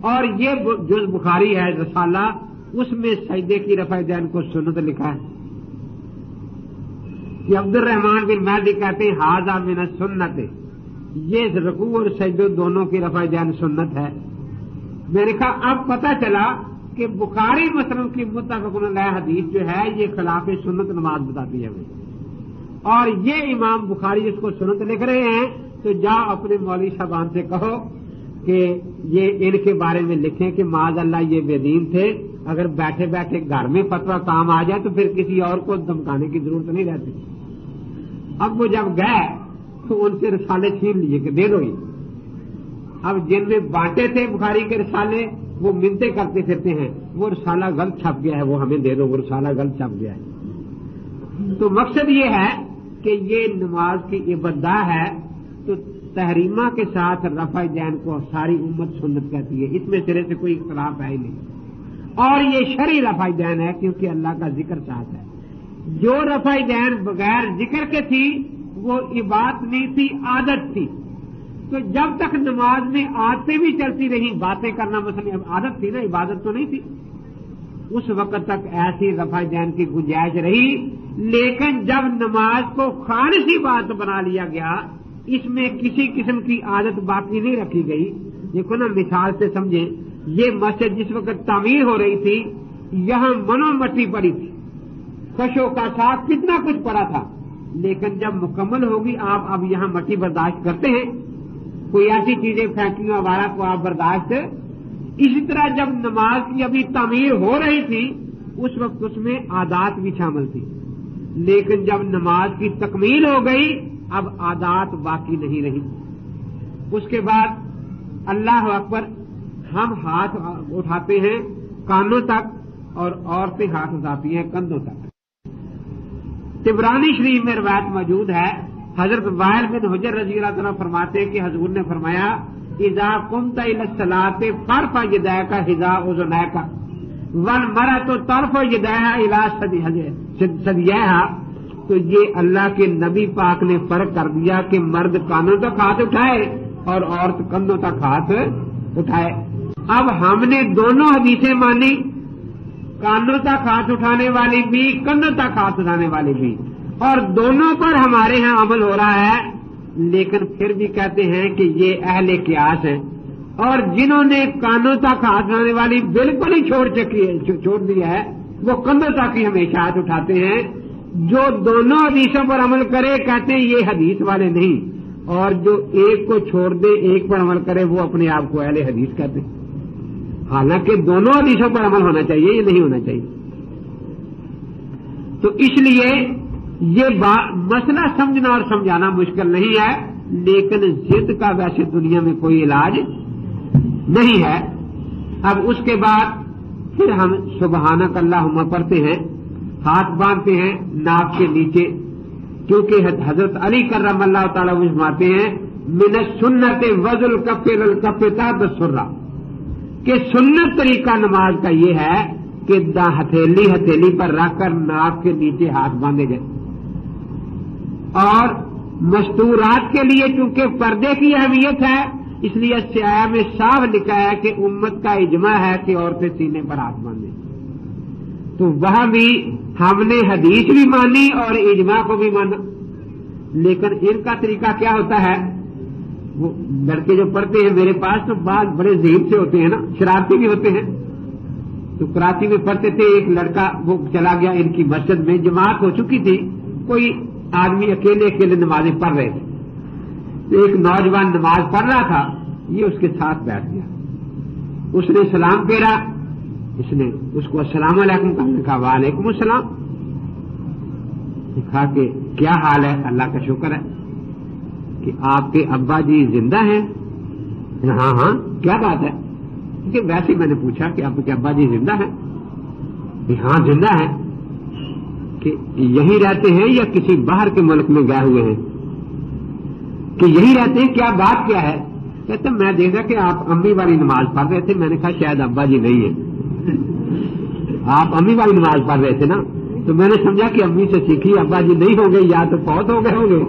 اور یہ جو بخاری ہے رسالہ اس میں سجدے کی رفع دین کو سنت لکھا ہے. کہ عبد الرحمان بن مہدی کہتے ہیں ھذا من السنت، یہ رکوع اور سجدے دونوں کی رفع دین سنت ہے. میں نے کہا اب پتہ چلا کہ بخاری مسلم کی متفق علیہ حدیث جو ہے یہ خلاف سنت نماز بتاتی ہے ہمیں، اور یہ امام بخاری جس کو سنت لکھ رہے ہیں تو جاؤ اپنے مولوی صاحبان سے کہو کہ یہ ان کے بارے میں لکھیں کہ معاذ اللہ یہ بے دین تھے. اگر بیٹھے بیٹھے گھر میں فتویٰ کام آ جائے تو پھر کسی اور کو دمکانے کی ضرورت نہیں رہتی. اب وہ جب گئے تو ان سے رسالے چھین لیے کہ دے دو یہ. اب جن میں بانٹے تھے بخاری کے رسالے وہ منتیں کرتے پھرتے ہیں وہ رسالہ غلط چھپ گیا ہے وہ ہمیں دے دو، وہ رسالہ غلط چھپ گیا ہے. تو مقصد یہ ہے کہ یہ نماز کی عبادت ہے تو تحریمہ کے ساتھ رفع دین کو ساری امت سنت کہتی ہے، اس میں سرے سے کوئی اختلاف ہے ہی نہیں. اور یہ شرعی رفع دین ہے کیونکہ اللہ کا ذکر ساتھ ہے. جو رفع دین بغیر ذکر کے تھی وہ عبادت نہیں تھی، عادت تھی. تو جب تک نماز میں عادتیں بھی چلتی رہی، باتیں کرنا مثلا عادت تھی نا، عبادت تو نہیں تھی، اس وقت تک ایسی رفع دین کی گنجائش رہی. لیکن جب نماز کو خالصی بات بنا لیا گیا، اس میں کسی قسم کی عادت باقی نہیں رکھی گئی. دیکھو نا مثال سے سمجھیں، یہ مسجد جس وقت تعمیر ہو رہی تھی یہاں منو مٹی پڑی تھی، خشو کا ساتھ کتنا کچھ پڑا تھا، لیکن جب مکمل ہوگی آپ اب یہاں مٹی برداشت کرتے ہیں؟ کوئی ایسی چیزیں پھینکی آوارہ کو آپ برداشت؟ اسی طرح جب نماز کی ابھی تعمیر ہو رہی تھی اس وقت اس میں عادات بھی شامل تھی، لیکن جب نماز کی تکمیل ہو گئی اب عادات باقی نہیں رہی. اس کے بعد اللہ اکبر ہم ہاتھ اٹھاتے ہیں کانوں تک اور عورتیں ہاتھ اٹھاتی ہیں کندھوں تک. طبرانی شریف میں روایت موجود ہے، حضرت وائل بن حجر رضی اللہ تعالیٰ فرماتے کہ حضور نے فرمایا اذا قمت الى الصلاة فارفع يديك حذاء اذنيك والمرأة ترفع يديها الى ثدييها. تو یہ اللہ کے نبی پاک نے فرق کر دیا کہ مرد کانوں تک ہاتھ اٹھائے اور عورت کندھوں تک ہاتھ اٹھائے. اب ہم نے دونوں حدیثیں مانی، کانوں تک ہاتھ اٹھانے والی بھی کندھوں تک ہاتھ اٹھانے والی بھی، اور دونوں پر ہمارے ہاں عمل ہو رہا ہے. لیکن پھر بھی کہتے ہیں کہ یہ اہل قیاس ہیں، اور جنہوں نے کانوں تک ہاتھ اٹھانے والی بالکل ہی چھوڑ دیا ہے وہ کندھوں تک ہی ہمیشہ ہاتھ اٹھاتے ہیں. جو دونوں حدیثوں پر عمل کرے کہتے ہیں یہ حدیث والے نہیں، اور جو ایک کو چھوڑ دے ایک پر عمل کرے وہ اپنے آپ کو اہل حدیث کہتے ہیں. حالانکہ دونوں حدیثوں پر عمل ہونا چاہیے، یہ نہیں ہونا چاہیے. تو اس لیے یہ مسئلہ سمجھنا اور سمجھانا مشکل نہیں ہے، لیکن ضد کا ویسے دنیا میں کوئی علاج نہیں ہے. اب اس کے بعد پھر ہم سبحانک اللہم پڑھتے ہیں، ہاتھ باندھتے ہیں ناک کے نیچے، کیونکہ حضرت علی کرم اللہ تعالیٰ فرماتے ہیں من السنت وضع الکف الی الکف تحت السرہ، کہ سنت طریقہ نماز کا یہ ہے کہ ہتھیلی پر رکھ کر ناک کے نیچے ہاتھ باندھے جائیں. اور مستورات کے لیے چونکہ پردے کی اہمیت ہے اس لیے سیاہ میں صاف لکھا ہے کہ امت کا اجماع ہے کہ عورتیں سینے پر ہاتھ باندھیں. تو وہاں بھی ہم نے حدیث بھی مانی اور اجماع کو بھی مانا. لیکن ان کا طریقہ کیا ہوتا ہے؟ وہ لڑکے جو پڑھتے ہیں میرے پاس تو بعض بڑے ذہین سے ہوتے ہیں نا، شرارتی بھی ہوتے ہیں. تو کراچی میں پڑھتے تھے، ایک لڑکا وہ چلا گیا ان کی مسجد میں، جماعت ہو چکی تھی، کوئی آدمی اکیلے نمازیں پڑھ رہے تھے. تو ایک نوجوان نماز پڑھ رہا تھا، یہ اس کے ساتھ بیٹھ گیا. اس نے سلام پھیرا اس نے اس کو السلام علیکم کہا، وعلیکم السلام. کہا کہ کیا حال ہے؟ اللہ کا شکر ہے. کہ آپ کے ابا جی زندہ ہیں؟ ہاں ہاں. کیا بات ہے؟ کہ ویسے میں نے پوچھا کہ آپ کے ابا جی زندہ ہیں؟ کہ ہاں زندہ ہیں. کہ یہی رہتے ہیں یا کسی باہر کے ملک میں گئے ہوئے ہیں؟ کہ یہی رہتے ہیں. کیا بات کیا ہے؟ کہتے میں دیکھا کہ آپ امی والی نماز پڑھ رہے تھے. میں نے کہا شاید ابا جی نہیں ہے. آپ امی والی نماز پڑھ رہے تھے نا، تو میں نے سمجھا کہ امی سے سیکھی، ابا جی نہیں ہوں گے، یا تو فوت ہو گئے ہوں گے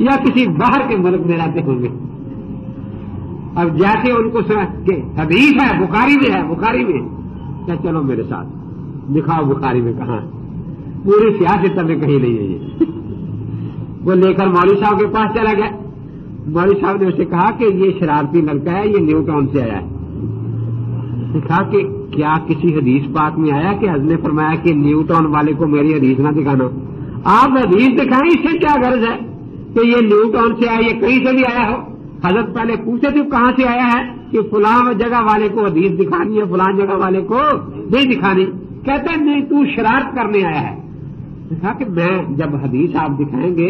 یا کسی باہر کے ملک میں رہتے ہوں گے. اب جیسے ان کو سنا کہ حدیث ہے بخاری میں ہے، بخاری میں کہ چلو میرے ساتھ دکھاؤ بخاری میں کہاں. پوری سیاست میں کہیں نہیں ہے یہ. وہ لے کر مولوی صاحب کے پاس چلا گیا. مولوی صاحب نے اسے کہا کہ یہ شرارتی لڑکا ہے، یہ نیو ٹاؤن سے آیا ہے. کہا کہ کیا کسی حدیث پاک میں آیا کہ حضرت نے فرمایا کہ نیو ٹاؤن والے کو میری حدیث نہ دکھانا؟ آپ حدیث دکھائیں، اس سے کیا غرض ہے کہ یہ نیو ٹاؤن سے آیا، یہ کہیں سے بھی آیا ہو. حضرت پہلے پوچھے تھے کہاں سے آیا ہے، کہ فلاں جگہ والے کو حدیث دکھانی ہے، فلاں جگہ والے کو نہیں دکھانی. کہتا نہیں تو شرارت کرنے آیا ہے. کہا کہ میں جب حدیث آپ دکھائیں گے،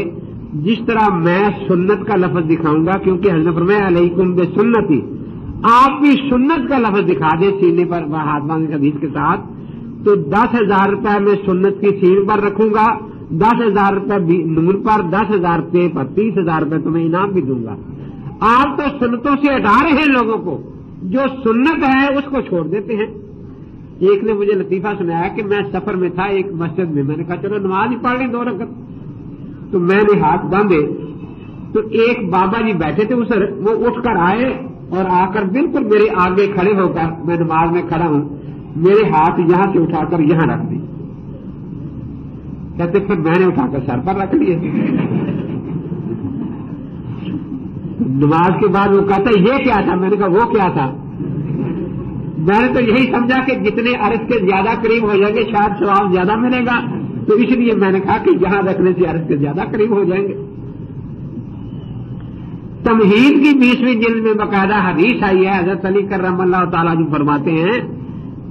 جس طرح میں سنت کا لفظ دکھاؤں گا، کیونکہ حضرت نے فرمایا علیکم بسنتی، آپ بھی سنت کا لفظ دکھا دیں سینے پر ہاتھ باندھ حدیث کے ساتھ، تو 10,000 روپے میں سنت کی سین پر رکھوں گا، 10,000 روپے نون پر، 10,000 پے پر، 30,000 روپے تمہیں انعام بھی دوں گا. آپ تو سنتوں سے ہٹا رہے ہیں لوگوں کو، جو سنت ہے اس کو چھوڑ دیتے ہیں. ایک نے مجھے لطیفہ سنایا کہ میں سفر میں تھا ایک مسجد میں نے کہا چلو نماز ہی پڑھ لیں 2 رکعت. تو میں نے ہاتھ باندھے تو ایک بابا جی بیٹھے تھے اسر، وہ اٹھ کر آئے اور آ کر بالکل میرے آگے کھڑے ہو کر، میں نماز میں کھڑا ہوں، میرے ہاتھ یہاں سے اٹھا کر یہاں رکھ دی. کہتے پھر میں نے اٹھا کر سر پر رکھ لیے. نماز کے بعد وہ کہتا یہ کیا تھا؟ میں نے کہا وہ کیا تھا؟ میں نے تو یہی سمجھا کہ جتنے عرض کے زیادہ قریب ہو جائیں گے شاید ثواب زیادہ ملے گا، تو اس لیے میں نے کہا کہ یہاں رکھنے سے عرض کے زیادہ قریب ہو جائیں گے. تمہید کی 20ویں جلد میں باقاعدہ حدیث آئی ہے، حضرت علی کرم اللہ تعالیٰ جو فرماتے ہیں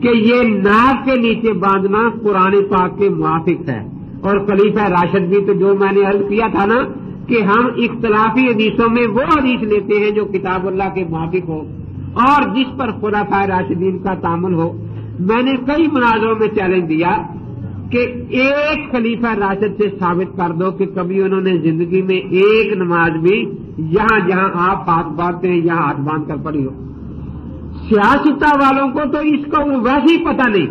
کہ یہ ناف کے نیچے باندھنا قرآن پاک کے موافق ہے. اور خلیفہ راشد بھی تو جو میں نے عرض کیا تھا نا کہ ہم اختلافی حدیثوں میں وہ حدیث لیتے ہیں جو کتاب اللہ کے موافق ہو اور جس پر خلفائے راشدین کا تعامل ہو. میں نے کئی مناظروں میں چیلنج دیا کہ ایک خلیفہ راشد سے ثابت کر دو کہ کبھی انہوں نے زندگی میں ایک نماز بھی یہاں جہاں آپ ہاتھ باندھتے ہیں یہاں ہاتھ باندھ کر پڑھی ہو. سیاستہ والوں کو تو اس کا ویسے ہی پتہ نہیں،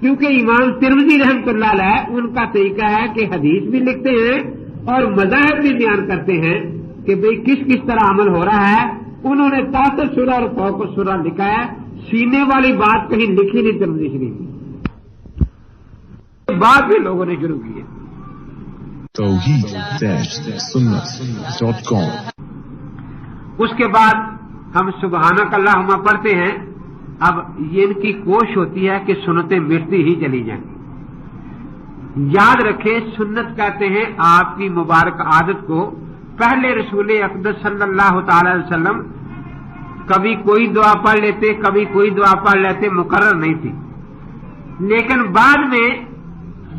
کیونکہ امام ترمذی رحمۃ اللہ علیہ ان کا طریقہ ہے کہ حدیث بھی لکھتے ہیں اور مذاہب بھی بیان کرتے ہیں کہ بھئی کس کس طرح عمل ہو رہا ہے. انہوں نے تحت سورہ اور فوق سورہ لکھا ہے، سینے والی بات کہیں لکھی نہیں ترمذی شریف کی. بعد بھی لوگوں نے شروع کی ہے. توحید-سنت.com. اس کے بعد ہم سبحانک اللہم پڑھتے ہیں. اب یہ ان کی کوشش ہوتی ہے کہ سنتیں مٹتی ہی چلی جائیں. یاد رکھیں سنت کہتے ہیں آپ کی مبارک عادت کو. پہلے رسول اقدس صلی اللہ تعالی علیہ وسلم کبھی کوئی دعا پڑھ لیتے، کبھی کوئی دعا پڑھ لیتے، مقرر نہیں تھی. لیکن بعد میں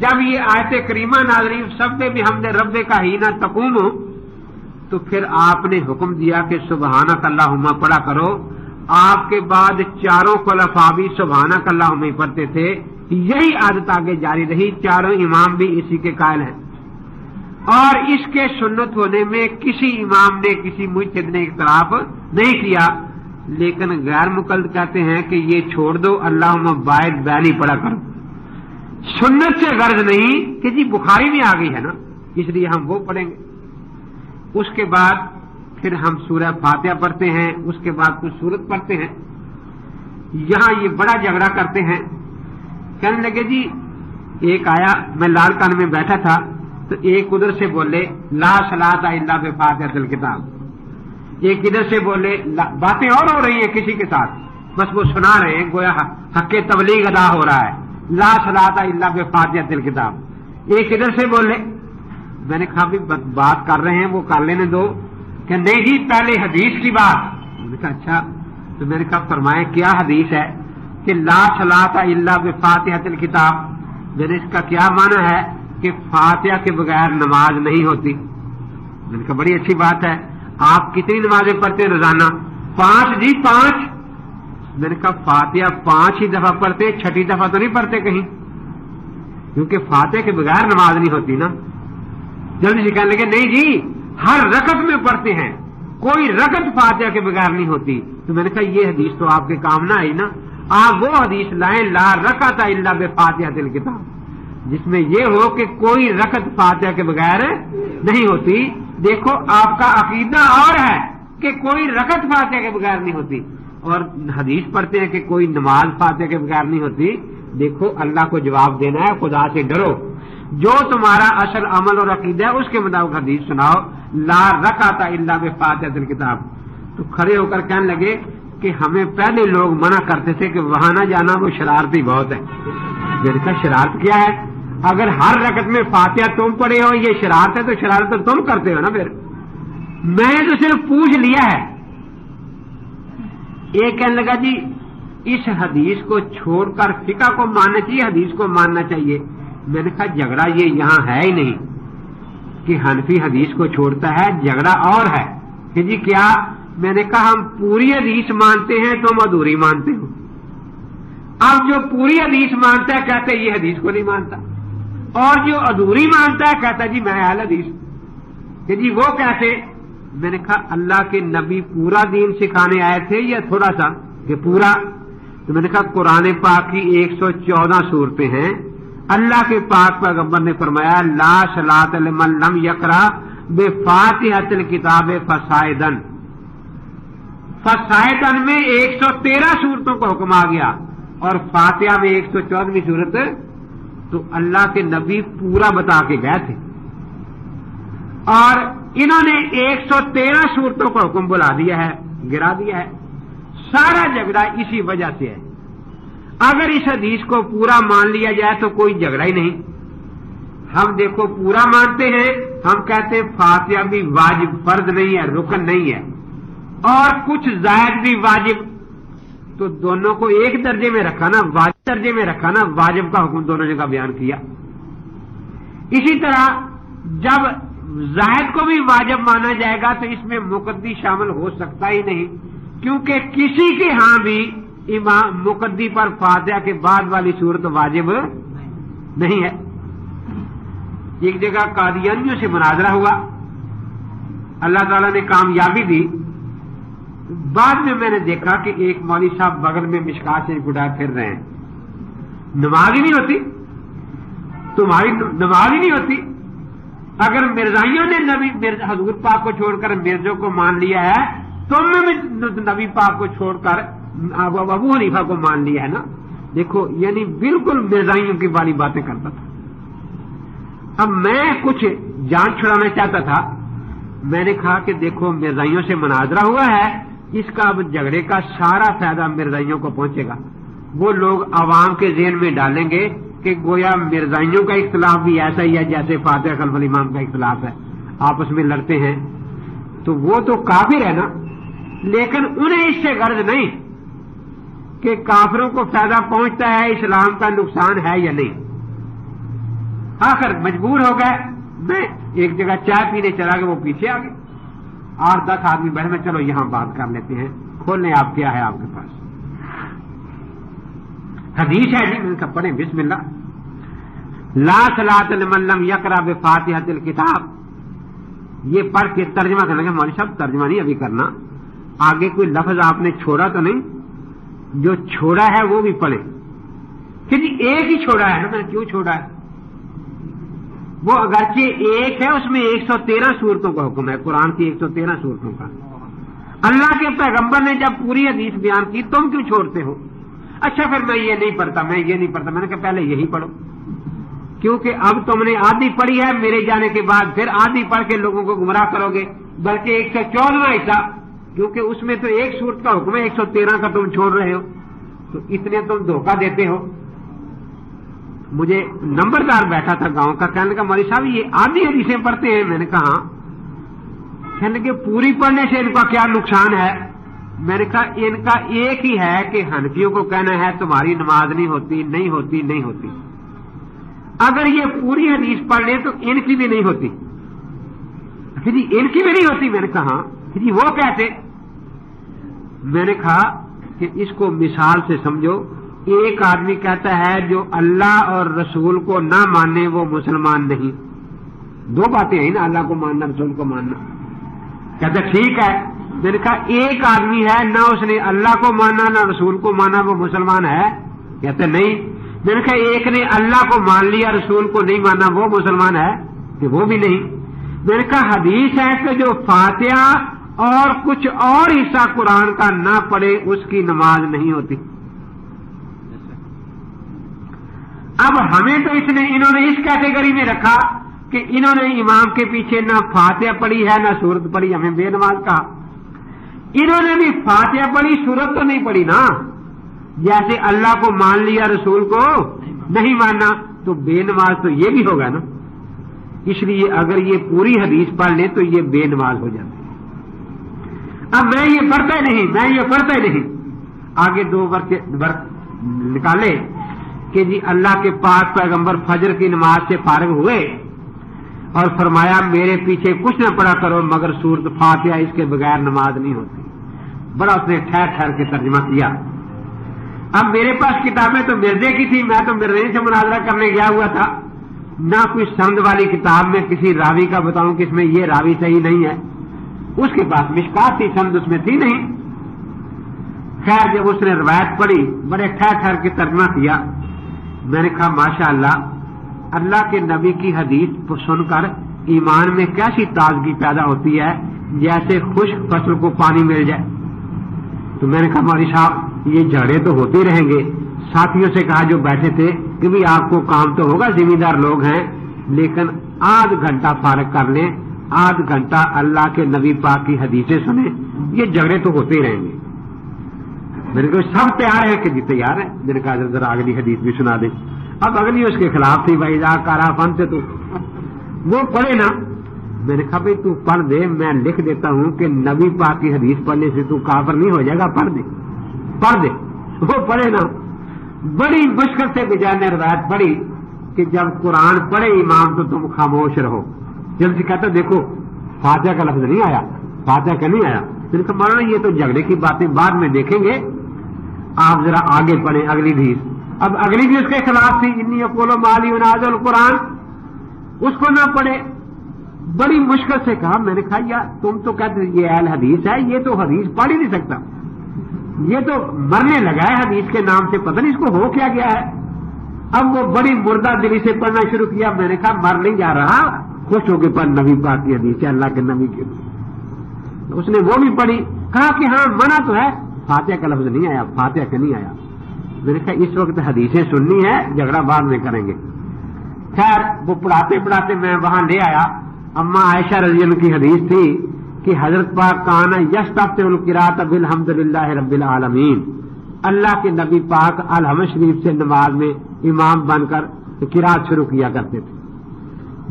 جب یہ آیت کریمہ نازل سب بحمد رب کا حین تقوم، تو پھر آپ نے حکم دیا کہ سبحانک اللہم پڑھا کرو. آپ کے بعد چاروں خلفاء بھی سبحانک اللہم ہی پڑھتے تھے. یہی عادت آگے جاری رہی. چاروں امام بھی اسی کے قائل ہیں اور اس کے سنت ہونے میں کسی امام نے کسی مجتہد نے اختلاف نہیں کیا. لیکن غیر مقلد کہتے ہیں کہ یہ چھوڑ دو، اللہم باعث بیانی پڑھا کرو. سنت سے غرض نہیں کہ جی بخاری میں آ گئی ہے نا اس لیے ہم وہ پڑھیں گے. اس کے بعد پھر ہم سورہ فاتحہ پڑھتے ہیں، اس کے بعد کچھ سورت پڑھتے ہیں. یہاں یہ بڑا جھگڑا کرتے ہیں. کہنے لگے جی ایک آیا، میں لال کان میں بیٹھا تھا تو ایک ادھر سے بولے لا صلاۃ الا بفاتحۃ الکتاب، ایک ادھر سے بولے باتیں اور ہو رہی ہیں کسی کے ساتھ، بس وہ سنا رہے ہیں گویا حق تبلیغ ادا ہو رہا ہے. لا صلاۃ الا بفاتحۃ الکتاب. ایک ادھر سے بولے. میں نے کہا بھی بات کر رہے ہیں وہ کر لینے دو. کہ نہیں جی پہلے حدیث کی بات. میں نے کہا اچھا. تو میں نے کہا فرمائیں کیا حدیث ہے؟ کہ لا صلاۃ الا بفاتحۃ الکتاب، میں نے اس کا کیا معنی ہے کہ فاتحہ کے بغیر نماز نہیں ہوتی. میں نے کہا بڑی اچھی بات ہے، آپ کتنی نمازیں پڑھتے ہیں روزانہ؟ 5 جی 5. میں نے کہا فاتحہ 5 ہی دفعہ پڑھتے، 6ٹھی دفعہ تو نہیں پڑھتے کہیں، کیونکہ فاتحہ کے بغیر نماز نہیں ہوتی نا. جلدی سے کہنے لگے نہیں جی ہر رکعت میں پڑھتے ہیں، کوئی رکعت فاتحہ کے بغیر نہیں ہوتی. تو میں نے کہا یہ حدیث تو آپ کے کام نہ آئی نا، آپ وہ حدیث لائیں لا رکعت الا بفاتحۃ الکتاب، جس میں یہ ہو کہ کوئی رکعت فاتحہ کے بغیر نہیں ہوتی. دیکھو آپ کا عقیدہ اور ہے کہ کوئی رکعت فاتحہ کے بغیر نہیں ہوتی، اور حدیث پڑھتے ہیں کہ کوئی نماز فاتحہ کے بغیر نہیں ہوتی. دیکھو اللہ کو جواب دینا ہے، خدا سے ڈرو، جو تمہارا اصل عمل اور عقیدہ ہے اس کے مطابق حدیث سناؤ لا رکعت الا بفاتحۃ الکتاب. تو کھڑے ہو کر کہنے لگے کہ ہمیں پہلے لوگ منع کرتے تھے کہ وہاں نہ جانا، وہ شرارتی بہت ہے. میں نے کہا شرارت کیا ہے؟ اگر ہر رکعت میں فاتحہ تم پڑھے ہو یہ شرارت ہے، تو شرارت تو تم کرتے ہو نا. پھر میں تو صرف پوچھ لیا ہے. ایک کہنے لگا جی اس حدیث کو چھوڑ کر فقہ کو ماننا چاہیے، حدیث کو ماننا چاہیے. میں نے کہا جھگڑا یہ یہاں ہے ہی نہیں کہ حنفی حدیث کو چھوڑتا ہے، جھگڑا اور ہے کہ جی کیا. میں نے کہا ہم پوری حدیث مانتے ہیں، تم ادھوری مانتے ہو. اب جو پوری حدیث مانتا ہے کہتا ہے یہ حدیث کو نہیں مانتا، اور جو ادھوری مانتا ہے کہتا ہے جی میں اہل حدیث کہ جی وہ کیسے. میں نے کہا اللہ کے نبی پورا دین سکھانے آئے تھے یا تھوڑا سا کہ پورا؟ تو میں نے کہا قرآن پاک کی 114 سورتیں ہیں، اللہ کے پاک پیغمبر نے فرمایا لا صلاۃ لمن لم یقرأ بفاتحۃ الکتاب فصاعدا. فصاعدا میں 113 سورتوں کا حکم آ گیا اور فاتحہ میں 114ویں سورت. تو اللہ کے نبی پورا بتا کے گئے تھے اور انہوں نے 113 صورتوں کا حکم بلا دیا ہے، گرا دیا ہے. سارا جھگڑا اسی وجہ سے ہے. اگر اس حدیث کو پورا مان لیا جائے تو کوئی جھگڑا ہی نہیں. ہم دیکھو پورا مانتے ہیں، ہم کہتے ہیں فاتحہ بھی واجب فرض نہیں ہے، رکن نہیں ہے، اور کچھ زائد بھی واجب. تو دونوں کو ایک درجے میں رکھا نا، واجب درجے میں رکھا نا، واجب کا حکم دونوں جگہ بیان کیا. اسی طرح جب زائد کو بھی واجب مانا جائے گا تو اس میں مقدی شامل ہو سکتا ہی نہیں، کیونکہ کسی کے ہاں بھی امام مقدی پر فاتحہ کے بعد والی صورت واجب نہیں ہے. ایک جگہ قادیانیوں سے مناظرہ ہوا، اللہ تعالیٰ نے کامیابی دی. بعد میں نے دیکھا کہ ایک مولوی صاحب بغل میں مشکات سے گڈائے پھر رہے ہیں. نماز ہی نہیں ہوتی، تمہاری نماز ہی نہیں ہوتی. اگر مرزائیوں نے حضور پاک کو چھوڑ کر مرزوں کو مان لیا ہے، تم نے بھی نبی پاک کو چھوڑ کر ابو حنیفہ کو مان لیا ہے نا. دیکھو یعنی بالکل مرزائیوں کی والی باتیں کرتا تھا. اب میں کچھ جان چھڑانا چاہتا تھا. میں نے کہا کہ دیکھو مرزائیوں سے مناظرہ ہوا ہے، اس کا اب جھگڑے کا سارا فائدہ مرزائیوں کو پہنچے گا. وہ لوگ عوام کے ذہن میں ڈالیں گے کہ گویا مرزائیوں کا اختلاف بھی ایسا ہی ہے جیسے فاتح خلف الامام کا اختلاف ہے، آپس میں لڑتے ہیں. تو وہ تو کافر ہے نا. لیکن انہیں اس سے غرض نہیں کہ کافروں کو فائدہ پہنچتا ہے، اسلام کا نقصان ہے یا نہیں. آخر مجبور ہو گئے. میں ایک جگہ چائے پینے چلا گیا، وہ پیچھے آ گئے. 8-10 آدمی بیٹھے میں چلو یہاں بات کر لیتے ہیں، کھول لیں آپ کیا ہے آپ کے پاس. حدیث ہے جی، میں نے کہا پڑھیں بسم اللہ. لا صلاۃ لمن لم یقرأ بفاتحۃ الکتاب. یہ پڑھ کے ترجمہ کرنے لگے. مولوی صاحب ترجمہ نہیں ابھی کرنا، آگے کوئی لفظ آپ نے چھوڑا تو نہیں؟ جو چھوڑا ہے وہ بھی پڑھیں. کہ جی ایک ہی چھوڑا ہے نا. میں نے کیوں چھوڑا ہے؟ وہ اگرچہ ایک ہے، اس میں 113 صورتوں کا حکم ہے، قرآن کی 113 صورتوں کا. اللہ کے پیغمبر نے جب پوری حدیث بیان کی تم کیوں چھوڑتے ہو؟ اچھا پھر میں یہ نہیں پڑھتا، میں یہ نہیں پڑھتا. میں نے کہا پہلے یہی پڑھو، کیونکہ اب تم نے آدھی پڑھی ہے، میرے جانے کے بعد پھر آدھی پڑھ کے لوگوں کو گمراہ کرو گے. بلکہ 114واں حصہ، کیونکہ اس میں تو ایک صورت کا حکم ہے، 113 کا تم چھوڑ رہے ہو، تو اتنے تم دھوکہ دیتے ہو. مجھے نمبردار بیٹھا تھا گاؤں کا، کہنے لگا مولوی صاحب یہ آدھی حدیثیں پڑھتے ہیں. میں نے کہا ہاں. کہنے لگے پوری پڑھنے سے ان کا کیا نقصان ہے؟ میں نے کہا ان کا ایک ہی ہے کہ حنفیوں کو کہنا ہے تمہاری نماز نہیں ہوتی نہیں ہوتی نہیں ہوتی. اگر یہ پوری حدیث پڑھ لیں تو ان کی بھی نہیں ہوتی. جی ان کی بھی نہیں ہوتی. میں نے کہا جی وہ کیسے؟ میں نے کہا کہ اس کو مثال سے سمجھو. ایک آدمی کہتا ہے جو اللہ اور رسول کو نہ مانے وہ مسلمان نہیں. دو باتیں ہیں نا، اللہ کو ماننا رسول کو ماننا. کہتا ٹھیک ہے. میں نے کہا ایک آدمی ہے نہ اس نے اللہ کو مانا نہ رسول کو مانا وہ مسلمان ہے؟ کہتے نہیں. میں نے کہا ایک نے اللہ کو مان لیا رسول کو نہیں مانا وہ مسلمان ہے؟ کہ وہ بھی نہیں. میں نے کہا حدیث ہے کہ جو فاتحہ اور کچھ اور حصہ قرآن کا نہ پڑھے اس کی نماز نہیں ہوتی. اب ہمیں تو انہوں نے اس کیٹیگری میں رکھا کہ انہوں نے امام کے پیچھے نہ فاتحہ پڑھی ہے نہ سورت پڑھی، ہمیں بے نماز کہا. انہوں نے بھی فاتحہ پڑھی سورت تو نہیں پڑھی نا. جیسے اللہ کو مان لیا رسول کو نہیں ماننا تو بے نماز تو یہ بھی ہوگا نا. اس لیے اگر یہ پوری حدیث پڑھ لیں تو یہ بے نماز ہو جاتی ہے. اب میں یہ پڑھتا ہی نہیں. آگے دو ورق نکالے کہ جی اللہ کے پاک پیغمبر فجر کی نماز سے فارغ ہوئے اور فرمایا میرے پیچھے کچھ نہ پڑھا کرو مگر سورت فاتحہ، اس کے بغیر نماز نہیں ہوتی. بڑا اس نے ٹھہر ٹھہر کے ترجمہ کیا. اب میرے پاس کتابیں تو مرزے کی تھی، میں تو مرزے سے مناظرہ کرنے گیا ہوا تھا. نہ کوئی سند والی کتاب میں کسی راوی کا بتاؤں کہ اس میں یہ راوی صحیح نہیں ہے. اس کے پاس مشکات تھی، سند اس میں تھی نہیں. خیر جب اس نے روایت پڑھی بڑے ٹھہر ٹھہر کے ترجمہ کیا. میں نے کہا ماشاءاللہ اللہ کے نبی کی حدیث سن کر ایمان میں کیسی تازگی پیدا ہوتی ہے جیسے خشک فصل کو پانی مل جائے. تو میں نے کہا مولوی صاحب یہ جھگڑے تو ہوتے رہیں گے. ساتھیوں سے کہا جو بیٹھے تھے کہ بھی آپ کو کام تو ہوگا، ذمہ دار لوگ ہیں، لیکن آدھ گھنٹہ فارغ کر لیں، آدھ گھنٹہ اللہ کے نبی پاک کی حدیثیں سنیں. یہ جھگڑے تو ہوتے ہی رہیں گے. میں نے کہا سب تیار ہے کہ جی تیار ہے. میں نے کہا ذرا اگلی حدیث بھی سنا دیں. اب اگلی اس کے خلاف تھی بھائی کارا فن سے تو وہ پڑھے نا. میں نے کہا بھائی تو پڑھ دے، میں لکھ دیتا ہوں کہ نبی پاک کی حدیث پڑھنے سے تو کافر نہیں ہو جائے گا. پڑھ دے. وہ پڑھے نا. بڑی مشکل سے بجائے نے روایت پڑھی کہ جب قرآن پڑھے امام تو تم خاموش رہو. جب سے کہتا دیکھو فاتحہ کا لفظ نہیں آیا، فاتحہ کا نہیں آیا. میں نے کہا مولانا یہ تو جھگڑے کی باتیں بعد میں دیکھیں گے، آپ ذرا آگے پڑھیں اگلی حدیث. اب اگلی بھی اس کے خلاف تھی، انی اقول مالی ونازل القرآن، اس کو نہ پڑھے. بڑی مشکل سے کہا. میں نے کہا یار تم تو کہتے یہ اہل حدیث ہے، یہ تو حدیث پڑھ ہی نہیں سکتا، یہ تو مرنے لگا ہے حدیث کے نام سے، پتہ نہیں اس کو ہو کیا گیا ہے. اب وہ بڑی مردہ دلی سے پڑھنا شروع کیا. میں نے کہا مر نہیں جا رہا، خوش ہو کے پڑھ نبی پاک کی حدیث ہے، اللہ کے نبی کی. اس نے وہ بھی پڑھی. کہا کہ ہاں منع تو ہے، فاتحہ کا لفظ نہیں آیا، فاتحہ کا نہیں آیا. میں نے کہا اس وقت حدیثیں سننی ہے، جھگڑا بعد میں کریں گے. خیر وہ پڑھاتے پڑھاتے میں وہاں لے آیا. اما عائشہ رضی اللہ کی حدیث تھی کہ حضرت پاک کانا یستفتح القراءۃ بالحمدللہ رب العالمین، اللہ کے نبی پاک الحمد شریف سے نماز میں امام بن کر قراءت شروع کیا کرتے تھے.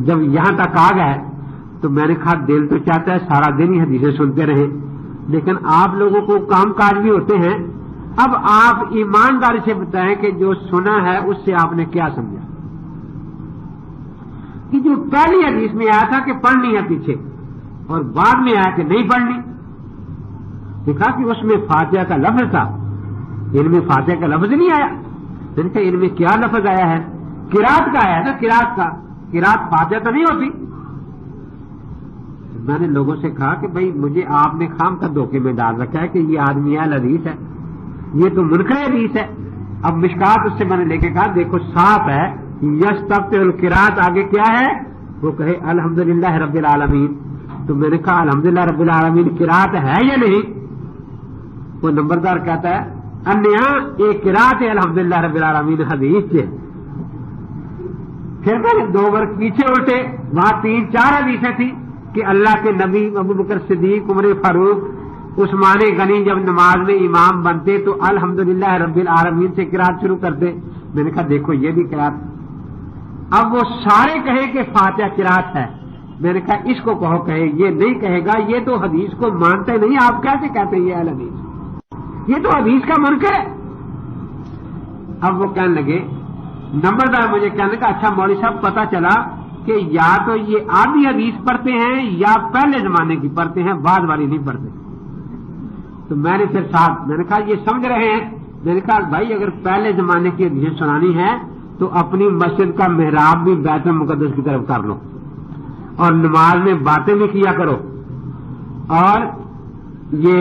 جب یہاں تک آ گئے تو میں نے کہا دل تو چاہتا ہے سارا دن ہی حدیثیں سنتے رہیں، لیکن آپ لوگوں کو کام کاج بھی ہوتے ہیں. اب آپ ایمانداری سے بتائیں کہ جو سنا ہے اس سے آپ نے کیا سمجھا. کہ جو پہلی حدیث میں آیا تھا کہ پڑھنی ہے پیچھے اور بعد میں آیا کہ نہیں پڑھنی، دیکھا کہ اس میں فاتحہ کا لفظ تھا، ان میں فاتحہ کا لفظ نہیں آیا. میں نے کہا ان میں کیا لفظ آیا ہے؟ قرات کا آیا تھا، قرات کا. قرات فاتحہ تو نہیں ہوتی. میں نے لوگوں سے کہا کہ بھائی مجھے آپ نے خام کا دھوکے میں ڈال رکھا ہے کہ یہ آدمی اہل حدیث ہے، یہ تو منکر حدیث ہے. اب مشکات اس سے میں نے لے کے کہا دیکھو صاف ہے یستفتح القراءۃ، آگے کیا ہے؟ وہ کہے الحمدللہ رب العالمین. تو میں نے کہا الحمدللہ رب العالمین قراءت ہے یا نہیں؟ وہ نمبردار کہتا ہے انیا ایک قراءت ہے الحمدللہ رب العالمین حدیث سے. پھر میں نے دو ورق پیچھے الٹے، وہاں 3-4 حدیثیں تھی کہ اللہ کے نبی ابو بکر صدیق، عمر فاروق، عثمان غنی جب نماز میں امام بنتے تو الحمدللہ رب العالمین سے قراءت شروع کرتے. میں نے کہا دیکھو یہ بھی قراءت. اب وہ سارے کہیں کہ فاتحہ قراءت ہے. میں نے کہا اس کو کہو کہے، یہ نہیں کہے گا، یہ تو حدیث کو مانتے نہیں، آپ کیسے کہتے ہیں یہ اہل حدیث. یہ تو حدیث کا منکر ہے. اب وہ کہنے لگے، نمبردار مجھے کہنے کا اچھا مولوی صاحب پتہ چلا کہ یا تو یہ آدھی حدیث پڑھتے ہیں یا پہلے زمانے کی پڑھتے ہیں، بعد والی نہیں پڑھتے. تو میں نے پھر صاحب میں نے کہا یہ سمجھ رہے ہیں؟ میں نے کہا بھائی اگر پہلے زمانے کی حدیث سنانی ہے تو اپنی مسجد کا محراب بھی بیت المقدس کی طرف کر لو اور نماز میں باتیں بھی کیا کرو. اور یہ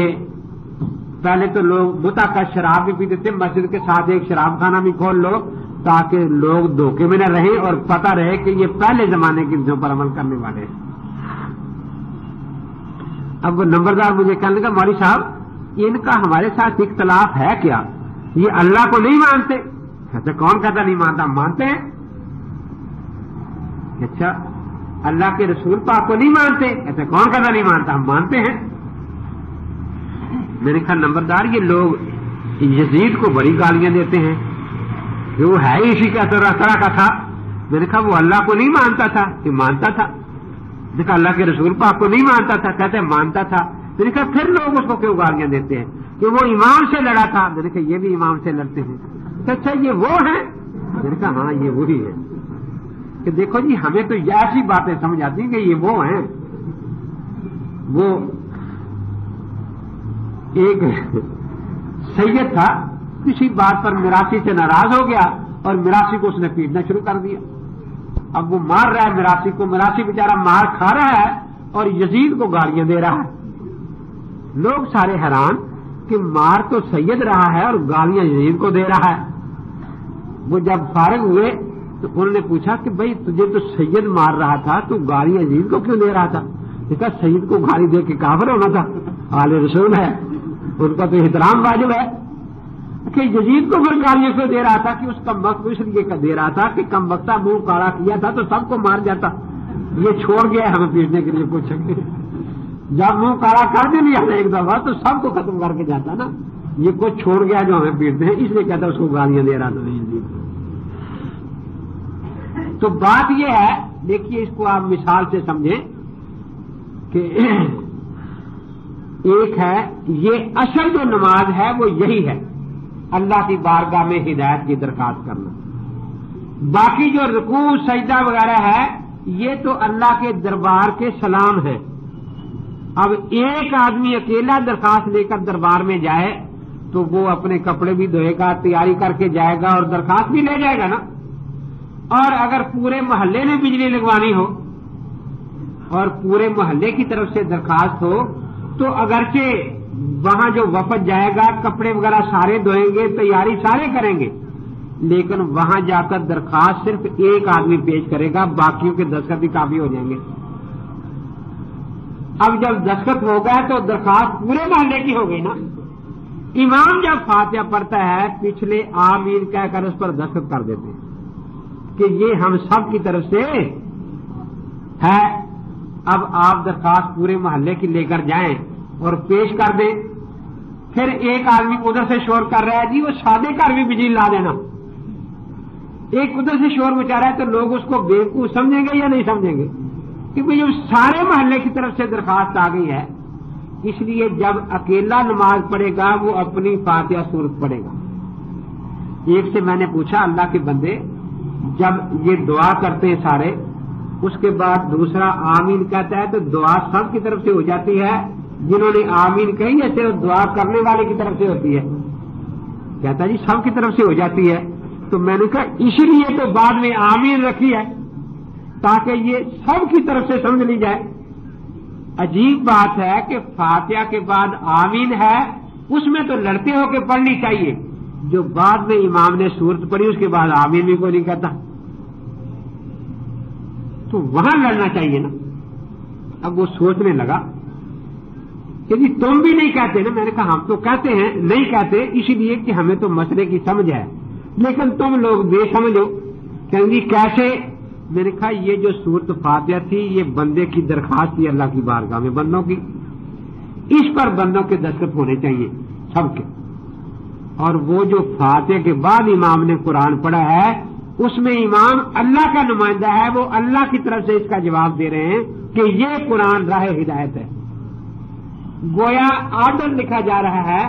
پہلے تو لوگ متع کا شراب بھی پیتے تھے، مسجد کے ساتھ ایک شراب خانہ بھی کھول لو تاکہ لوگ دھوکے میں نہ رہیں اور پتہ رہے کہ یہ پہلے زمانے کی چیزوں پر عمل کرنے والے ہیں. اب وہ نمبردار مجھے کہنے لگا مولوی صاحب ان کا ہمارے ساتھ اختلاف ہے کیا؟ یہ اللہ کو نہیں مانتے؟ اچھا کون کہتا نہیں مانتا؟ مانتے ہیں. اچھا اللہ کے رسول پاک کو نہیں مانتے؟ ایسا کون کہتا نہیں مانتا؟ ہم مانتے ہیں. میں نے کہا نمبردار یہ لوگ یزید کو بڑی گالیاں دیتے ہیں کہ وہ ہے اسی کا طرح کا تھا. میں نے کہا وہ اللہ کو نہیں مانتا تھا کہ مانتا تھا؟ دیکھا اللہ کے رسول پاک کو نہیں مانتا تھا، کہتے مانتا تھا. میں نے کہا پھر لوگ اس کو کیوں گالیاں دیتے ہیں کہ وہ امام سے لڑا تھا؟ میں نے کہا یہ بھی امام سے لڑتے ہیں. اچھا یہ وہ ہیں؟ میں نے کہا ہاں یہ وہی ہے. کہ دیکھو جی ہمیں تو یہ ایسی باتیں سمجھ آتی ہیں کہ یہ وہ ہیں. وہ ایک سید تھا، کسی بات پر میراثی سے ناراض ہو گیا اور میراثی کو اس نے پیٹنا شروع کر دیا. اب وہ مار رہا ہے میراثی کو، میراثی بیچارہ مار کھا رہا ہے اور یزید کو گالیاں دے رہا ہے. لوگ سارے حیران کہ مار تو سید رہا ہے اور گالیاں یزید کو دے رہا ہے. وہ جب فارغ ہوئے تو انہوں نے پوچھا کہ بھائی تجھے تو سید مار رہا تھا تو گالیاں یزید کو کیوں دے رہا تھا؟ دیکھا سید کو گالی دے کے کافر ہونا تھا، آل رسول ہے ان کا تو احترام واجب ہے. کہ یزید کو پھر گالیاں کیوں دے رہا تھا؟ کہ اس کم وقت اس لیے دے رہا تھا کہ کم وقتہ منہ کالا کیا تھا تو سب کو مار جاتا، یہ چھوڑ گیا ہمیں پیٹنے کے لیے پوچھیں گے. جب منہ کالا کر دے لیا ایک دفعہ تو سب کو ختم کر کے جاتا نا. یہ کچھ چھوڑ گیا جو ہمیں پیٹتے ہیں اس لیے کہتا اس کو گالیاں دے رہا تھا یزید. تو بات یہ ہے، دیکھیے اس کو آپ مثال سے سمجھیں کہ ایک ہے یہ اصل جو نماز ہے وہ یہی ہے، اللہ کی بارگاہ میں ہدایت کی درخواست کرنا. باقی جو رکوع سجدہ وغیرہ ہے یہ تو اللہ کے دربار کے سلام ہیں. اب ایک آدمی اکیلا درخواست لے کر دربار میں جائے تو وہ اپنے کپڑے بھی دھوئے گا، تیاری کر کے جائے گا اور درخواست بھی لے جائے گا نا. اور اگر پورے محلے نے بجلی لگوانی ہو اور پورے محلے کی طرف سے درخواست ہو تو اگرچہ وہاں جو وفد جائے گا کپڑے وغیرہ سارے دھوئیں گے، تیاری سارے کریں گے، لیکن وہاں جا کر درخواست صرف ایک آدمی پیش کرے گا، باقیوں کے دستخط بھی کافی ہو جائیں گے. اب جب دستخط ہو گیا تو درخواست پورے محلے کی ہو گئی نا. امام جب فاتحہ پڑھتا ہے پچھلے آمین کہہ کر اس پر دستخط کر دیتے ہیں کہ یہ ہم سب کی طرف سے ہے. اب آپ درخواست پورے محلے کی لے کر جائیں اور پیش کر دیں. پھر ایک آدمی ادھر سے شور کر رہا ہے جی وہ سادے گھر بھی بجلی لا دینا، ایک ادھر سے شور مچا رہا ہے تو لوگ اس کو بیوقوف سمجھیں گے یا نہیں سمجھیں گے؟ کیونکہ جب سارے محلے کی طرف سے درخواست آ گئی ہے اس لیے جب اکیلا نماز پڑھے گا وہ اپنی فاتحہ سورت پڑھے گا. ایک سے میں نے پوچھا اللہ کے بندے جب یہ دعا کرتے ہیں سارے اس کے بعد دوسرا آمین کہتا ہے تو دعا سب کی طرف سے ہو جاتی ہے؟ جنہوں نے آمین کہی ہے صرف دعا کرنے والے کی طرف سے ہوتی ہے؟ کہتا جی سب کی طرف سے ہو جاتی ہے. تو میں نے کہا اسی لیے تو بعد میں آمین رکھی ہے تاکہ یہ سب کی طرف سے سمجھ لی جائے. عجیب بات ہے کہ فاتحہ کے بعد آمین ہے اس میں تو لڑتے ہو کے پڑھنی چاہیے، جو بعد میں امام نے سورت پڑھی اس کے بعد آمین بھی کوئی نہیں کہتا تو وہاں لڑنا چاہیے نا. اب وہ سوچنے لگا کہ جی تم بھی نہیں کہتے نا. میں نے کہا ہم تو کہتے ہیں، نہیں کہتے اسی لیے کہ ہمیں تو مسئلے کی سمجھ ہے، لیکن تم لوگ بے سمجھ ہو. کہیں گی کیسے؟ میں نے کہا یہ جو سورت فاتحہ تھی یہ بندے کی درخواست تھی اللہ کی بارگاہ میں بندوں کی، اس پر بندوں کے دستخط ہونے چاہیے سب کے. اور وہ جو فاتحہ کے بعد امام نے قرآن پڑھا ہے اس میں امام اللہ کا نمائندہ ہے، وہ اللہ کی طرف سے اس کا جواب دے رہے ہیں کہ یہ قرآن راہ ہدایت ہے. گویا آرڈر لکھا جا رہا ہے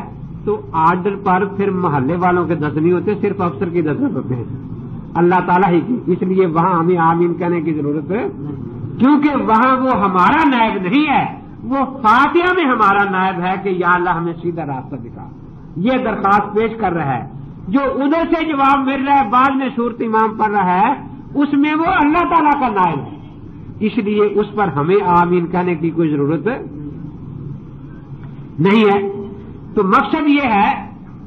تو آرڈر پر پھر محلے والوں کے 10 نہیں ہوتے، صرف افسر کے 10 ہوتے ہیں، اللہ تعالیٰ ہی کی. اس لیے وہاں ہمیں آمین کہنے کی ضرورت ہے، کیونکہ وہاں وہ ہمارا نائب نہیں ہے، وہ فاتحہ میں ہمارا نائب ہے کہ یا اللہ ہمیں سیدھا راستہ دکھا. یہ درخواست پیش کر رہا ہے. جو ادھر سے جواب مل رہا ہے بعد میں صورت امام پڑھ رہا ہے، اس میں وہ اللہ تعالیٰ کا نائب ہے، اس لیے اس پر ہمیں آمین کہنے کی کوئی ضرورت نہیں ہے. تو مقصد یہ ہے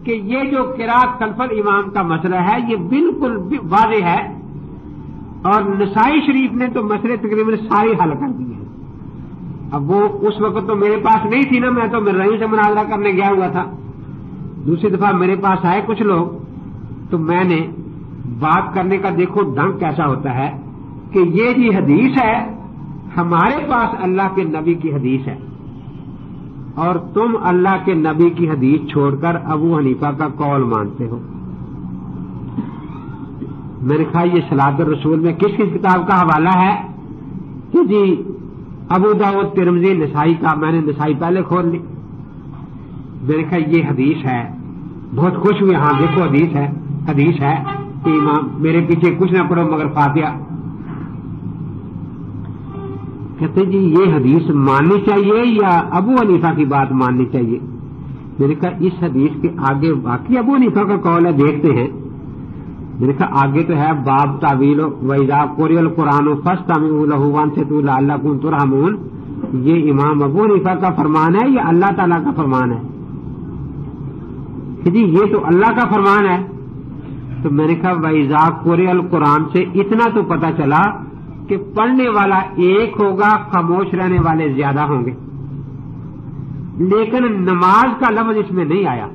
کہ یہ جو قراءت خلف الامام کا مسئلہ ہے یہ بالکل واضح ہے، اور نسائی شریف نے تو مسئلے تقریباً سارے حل کر دیے ہیں. اب وہ اس وقت تو میرے پاس نہیں تھی نا، میں تو مرزائیوں سے مناظرہ کرنے گیا ہوا تھا. دوسری دفعہ میرے پاس آئے کچھ لوگ، تو میں نے بات کرنے کا دیکھو ڈھنگ کیسا ہوتا ہے کہ یہ جی حدیث ہے، ہمارے پاس اللہ کے نبی کی حدیث ہے، اور تم اللہ کے نبی کی حدیث چھوڑ کر ابو حنیفہ کا قول مانتے ہو. میں نے کہا یہ صلاۃ الرسول میں کس کس کتاب کا حوالہ ہے؟ کہ جی ابو داؤد، ترمذی، نسائی کا. میں نے نسائی پہلے کھول لی. میں نے کہا یہ حدیث ہے. بہت خوش ہوئے، ہاں دیکھو حدیث ہے کہ امام میرے پیچھے کچھ نہ پڑھو مگر فاتحہ. کہتے جی یہ حدیث ماننی چاہیے یا ابو حنیفہ کی بات ماننی چاہیے؟ میں نے کہا اس حدیث کے آگے واقعی ابو حنیفہ کا قول ہے، دیکھتے ہیں. میں نے کہا آگے تو ہے باب تعویل وَإِذَا قُرِئَ الْقُرْآنُ فَاسْتَمِعُوا لَهُ وَأَنصِتُوا لَعَلَّكُمْ تُرْحَمُونَ. یہ امام ابو حنیفہ کا فرمان ہے یا اللہ تعالیٰ کا فرمان ہے؟ کہ جی یہ تو اللہ کا فرمان ہے. تو میں نے کہا وَإِذَا قُرِئَ الْقُرْآنُ سے اتنا تو پتہ چلا کہ پڑھنے والا ایک ہوگا، خاموش رہنے والے زیادہ ہوں گے، لیکن نماز کا لفظ اس میں نہیں آیا.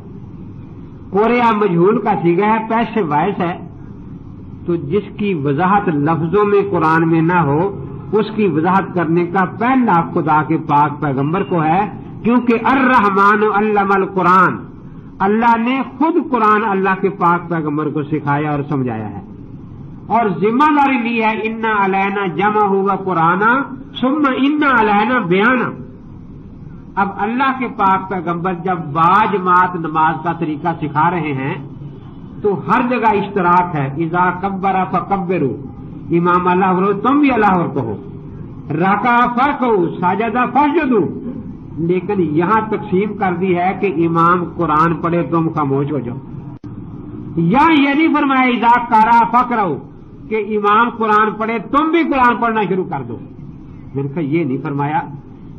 قُرِئَ مجہول کا صیغہ ہے، پیش وائس ہے. تو جس کی وضاحت لفظوں میں قرآن میں نہ ہو اس کی وضاحت کرنے کا پہلا خدا کے پاک پیغمبر کو ہے، کیونکہ الرحمن علم القرآن، اللہ نے خود قرآن اللہ کے پاک پیغمبر کو سکھایا اور سمجھایا ہے، اور ذمہ داری لی ہے انا علینا جمعہ و قرآنا ثم انا علینا بیانا. اب اللہ کے پاک پیغمبر جب باجماعت نماز کا طریقہ سکھا رہے ہیں تو ہر جگہ اشتراک ہے. اذا کبر فکبروا، امام اللہ بولو تم بھی اللہ اور کہو، رکع فرکعوا سجدہ فسجدوا. لیکن یہاں تقسیم کر دی ہے کہ امام قرآن پڑھے تم خاموش ہو جاؤ، یا یہ نہیں فرمایا اذا قرأ فقرؤ کہ امام قرآن پڑھے تم بھی قرآن پڑھنا شروع کر دو. میں نے کہا یہ نہیں فرمایا.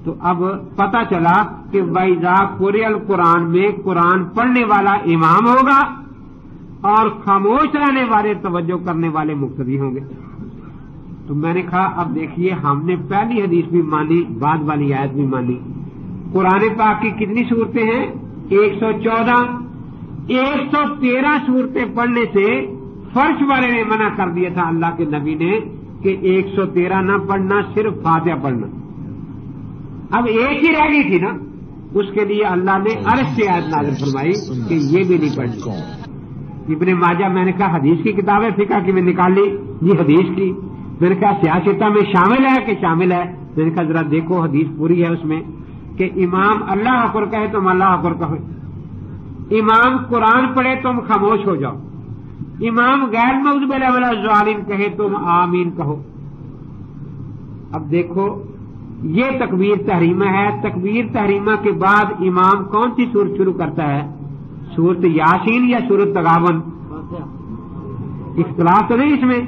تو اب پتہ چلا کہ وَإِذَا قُرِئَ الْقُرْآنُ میں قرآن پڑھنے والا امام ہوگا اور خاموش رہنے والے توجہ کرنے والے مقتدی ہوں گے. تو میں نے کہا اب دیکھیے ہم نے پہلی حدیث بھی مانی، بعد والی آیت بھی مانی. قرآن پاک کی کتنی صورتیں ہیں؟ 114. 113 صورتیں پڑھنے سے فرش والے نے منع کر دیا تھا اللہ کے نبی نے کہ 113 نہ پڑھنا، صرف فاتحہ پڑھنا. اب ایک ہی رہ گئی تھی نا، اس کے لیے اللہ نے عرش سے آیت نازل فرمائی کہ یہ بھی نہیں پڑھنی. ابن ماجہ میں نے کہا حدیث کی کتاب ہے، فقہ کی میں نکال لی جی حدیث کی. میں نے کہا سیاستہ میں شامل ہے کہ شامل ہے؟ میں نے کہا ذرا دیکھو حدیث پوری ہے اس میں کہ امام اللہ اکبر کہے تم اللہ اکبر کہو، امام قرآن پڑھے تم خاموش ہو جاؤ، امام غیر مغضوب علیہم ولا الضالین کہے تم آمین کہو. اب دیکھو یہ تکبیر تحریمہ ہے. تکبیر تحریمہ کے بعد امام کون سی سورت شروع کرتا ہے؟ سورت یاسین یا سورت تغابن؟ اختلاف تو نہیں اس میں.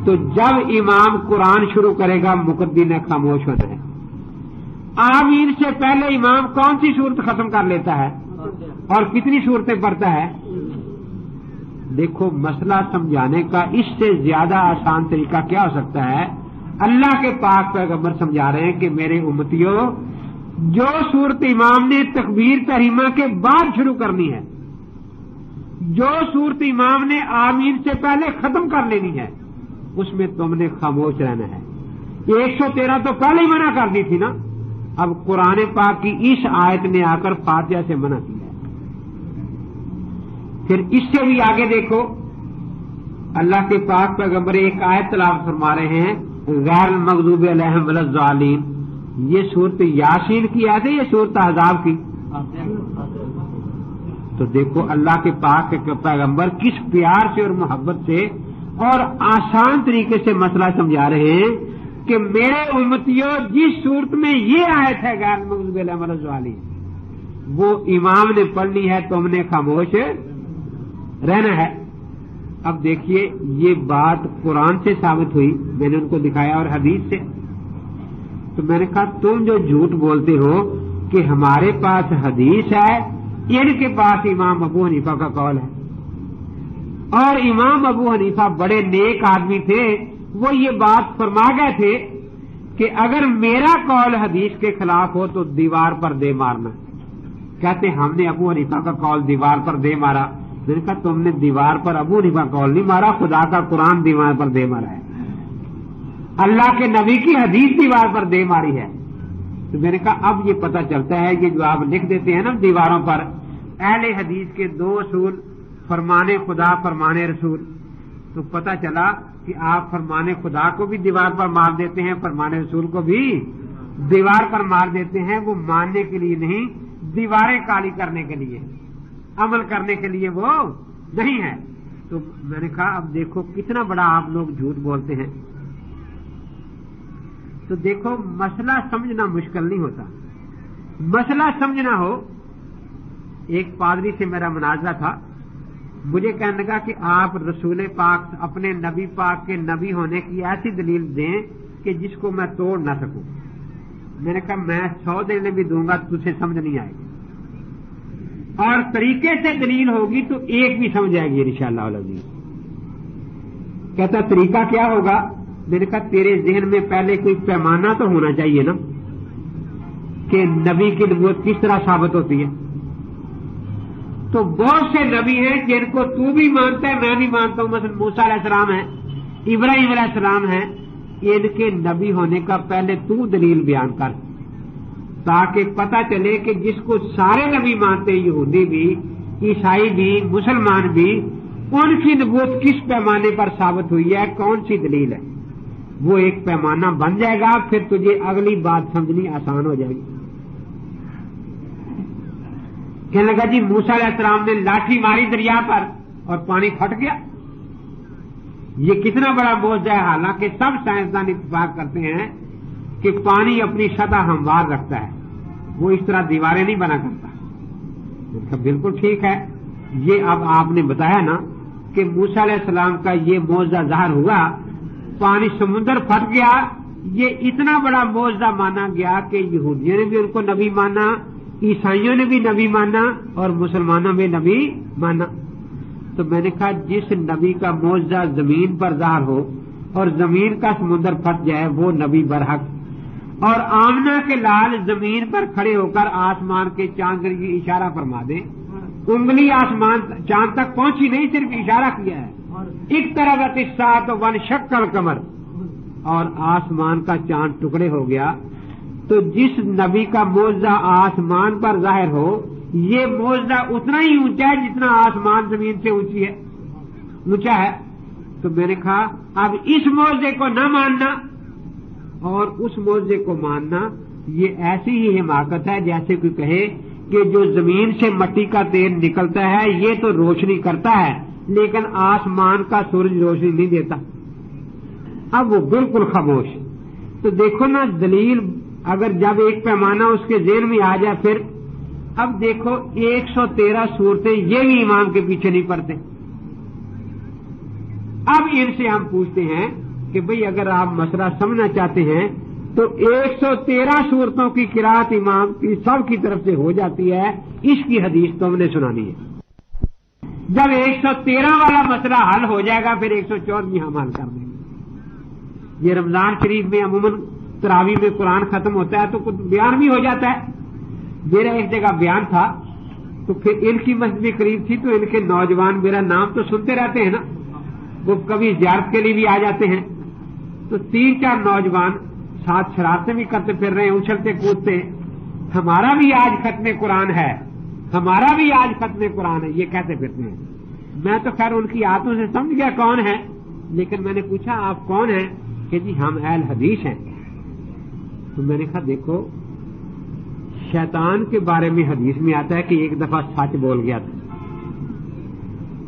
تو جب امام قرآن شروع کرے گا مقتدی نے خاموش ہونا ہے. آمین سے پہلے امام کون سی سورت ختم کر لیتا ہے اور کتنی صورتیں پڑھتا ہے؟ دیکھو مسئلہ سمجھانے کا اس سے زیادہ آسان طریقہ کیا ہو سکتا ہے؟ اللہ کے پاک پیغمبر سمجھا رہے ہیں کہ میرے امتیوں جو صورت امام نے تکبیر تحریمہ کے بعد شروع کرنی ہے، جو صورت امام نے آمین سے پہلے ختم کر لینی ہے، اس میں تم نے خاموش رہنا ہے. 113 تو پہلے ہی منع کر دی تھی نا. اب قرآن پاک کی اس آیت نے آ کر فاتحہ سے منع کیا ہے. پھر اس سے بھی آگے دیکھو اللہ کے پاک پیغمبر ایک آیت تلاوت فرما رہے ہیں غیر المغضوب علیہم ولا الضالین. یہ سورت یاسین کی آیت ہے یا سورت احزاب کی؟ تو دیکھو اللہ کے پاک کے پیغمبر کس پیار سے اور محبت سے اور آسان طریقے سے مسئلہ سمجھا رہے ہیں کہ میرے امتیوں جس صورت میں یہ آیت ہے غیر مغضوب علیہم ولا الضالین وہ امام نے پڑھنی ہے، تم نے خاموش رہنا ہے۔ اب دیکھیے یہ بات قرآن سے ثابت ہوئی، میں نے ان کو دکھایا، اور حدیث سے۔ تو میں نے کہا تم جو جھوٹ بولتے ہو کہ ہمارے پاس حدیث ہے، ان کے پاس امام ابو حنیفہ کا قول ہے، اور امام ابو حنیفہ بڑے نیک آدمی تھے، وہ یہ بات فرما گئے تھے کہ اگر میرا قول حدیث کے خلاف ہو تو دیوار پر دے مارنا۔ کہتے ہم نے ابو حنیفہ کا قول دیوار پر دے مارا۔ میں نے کہا تم نے دیوار پر ابو حنیفہ قول نہیں مارا، خدا کا قرآن دیوار پر دے مارا ہے، اللہ کے نبی کی حدیث دیوار پر دے ماری ہے۔ تو میں نے کہا اب یہ پتہ چلتا ہے، یہ جو آپ لکھ دیتے ہیں نا دیواروں پر اہل حدیث کے دو اصول، فرمان خدا فرمان رسول، تو پتہ چلا کہ آپ فرمان خدا کو بھی دیوار پر مار دیتے ہیں، فرمان رسول کو بھی دیوار پر مار دیتے ہیں۔ وہ ماننے کے لیے نہیں، دیواریں کالی کرنے کے لیے، عمل کرنے کے لیے وہ نہیں ہے۔ تو میں نے کہا اب دیکھو کتنا بڑا آپ لوگ جھوٹ بولتے ہیں۔ تو دیکھو مسئلہ سمجھنا مشکل نہیں ہوتا، مسئلہ سمجھنا ہو۔ ایک پادری سے میرا مناظرہ تھا، مجھے کہنے لگا کہ آپ رسول پاک اپنے نبی پاک کے نبی ہونے کی ایسی دلیل دیں کہ جس کو میں توڑ نہ سکوں۔ میں نے کہا میں 100 دلیلیں بھی دوں گا تجھے سمجھ نہیں آئے گی، اور طریقے سے دلیل ہوگی تو ایک بھی سمجھ آئے گی انشاءاللہ العزیز۔ کہتا طریقہ کیا ہوگا؟ میں نے کہا تیرے ذہن میں پہلے کوئی پیمانہ تو ہونا چاہیے نا کہ نبی کی نبوت کس طرح ثابت ہوتی ہے۔ تو بہت سے نبی ہیں جن کو تو بھی مانتا ہے میں بھی مانتا ہوں، مثلا موسیٰ علیہ السلام ہے، ابراہیم علیہ السلام ہے، ان کے نبی ہونے کا پہلے تو دلیل بیان کر، تاکہ پتہ چلے کہ جس کو سارے نبی مانتے، یہودی بھی، عیسائی بھی، مسلمان بھی، ان کی نبوت کس پیمانے پر ثابت ہوئی ہے، کون سی دلیل ہے۔ وہ ایک پیمانہ بن جائے گا، پھر تجھے اگلی بات سمجھنی آسان ہو جائے گی۔ کہنے لگا جی موسیٰ علیہ السلام نے لاٹھی ماری دریا پر اور پانی پھٹ گیا، یہ کتنا بڑا معجزہ ہے، حالانکہ سب سائنسدان اتفاق کرتے ہیں کہ پانی اپنی سطح ہموار رکھتا ہے، وہ اس طرح دیواریں نہیں بنا کرتا۔ بالکل ٹھیک ہے، یہ اب آپ نے بتایا نا کہ موسیٰ علیہ السلام کا یہ معجزہ ظاہر ہوا، پانی سمندر پھٹ گیا، یہ اتنا بڑا معجزہ مانا گیا کہ یہودیوں نے بھی ان کو نبی مانا، عیسائیوں نے بھی نبی مانا، اور مسلمانوں میں نبی مانا۔ تو میں نے کہا جس نبی کا معجزہ زمین پر ظاہر ہو اور زمین کا سمندر پھٹ جائے وہ نبی برحق، اور آمنہ کے لال زمین پر کھڑے ہو کر آسمان کے چاند کی اشارہ فرما دیں، انگلی آسمان چاند تک پہنچی نہیں، صرف اشارہ کیا ہے، اقتربت الساعۃ وانشق القمر، اور آسمان کا چاند ٹکڑے ہو گیا۔ تو جس نبی کا معجزہ آسمان پر ظاہر ہو، یہ معجزہ اتنا ہی اونچا ہے جتنا آسمان زمین سے اونچا ہے۔ تو میں نے کہا اب اس معجزے کو نہ ماننا اور اس معجزے کو ماننا، یہ ایسی ہی حماقت ہے جیسے کوئی کہے کہ جو زمین سے مٹی کا تیل نکلتا ہے یہ تو روشنی کرتا ہے لیکن آسمان کا سورج روشنی نہیں دیتا۔ اب وہ بالکل خاموش۔ تو دیکھو نا دلیل اگر جب ایک پیمانہ اس کے ذہن میں آ جائے، پھر اب دیکھو 113 صورتیں یہ بھی امام کے پیچھے نہیں پڑتے۔ اب ان سے ہم پوچھتے ہیں کہ بھئی اگر آپ مسئلہ سمجھنا چاہتے ہیں تو 113 صورتوں کی قرات امام کی سب کی طرف سے ہو جاتی ہے، اس کی حدیث تم نے سنانی ہے۔ جب 113 والا مسئلہ حل ہو جائے گا پھر 114 ہم حل کر دیں گے۔ یہ رمضان شریف میں عموماً تراویح میں قرآن ختم ہوتا ہے تو کچھ بیان بھی ہو جاتا ہے۔ میرا ایک جگہ بیان تھا تو پھر ان کی مسجد بھی قریب تھی، تو ان کے نوجوان میرا نام تو سنتے رہتے ہیں نا، وہ کبھی زیارت کے لیے بھی آ جاتے ہیں، تو 3-4 نوجوان ساتھ شرارتیں بھی کرتے پھر رہے ہیں، اچھلتے کودتے، ہمارا بھی آج ختم قرآن ہے، ہمارا بھی آج ختم قرآن ہے، یہ کہتے پھرتے ہیں۔ میں تو خیر ان کی آتوں سے سمجھ گیا کون ہے، لیکن میں نے پوچھا آپ کون ہیں؟ کہ جی ہم اہل حدیث ہیں۔ تو میں نے کہا دیکھو شیطان کے بارے میں حدیث میں آتا ہے کہ ایک دفعہ سچ بول گیا تھا،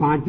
5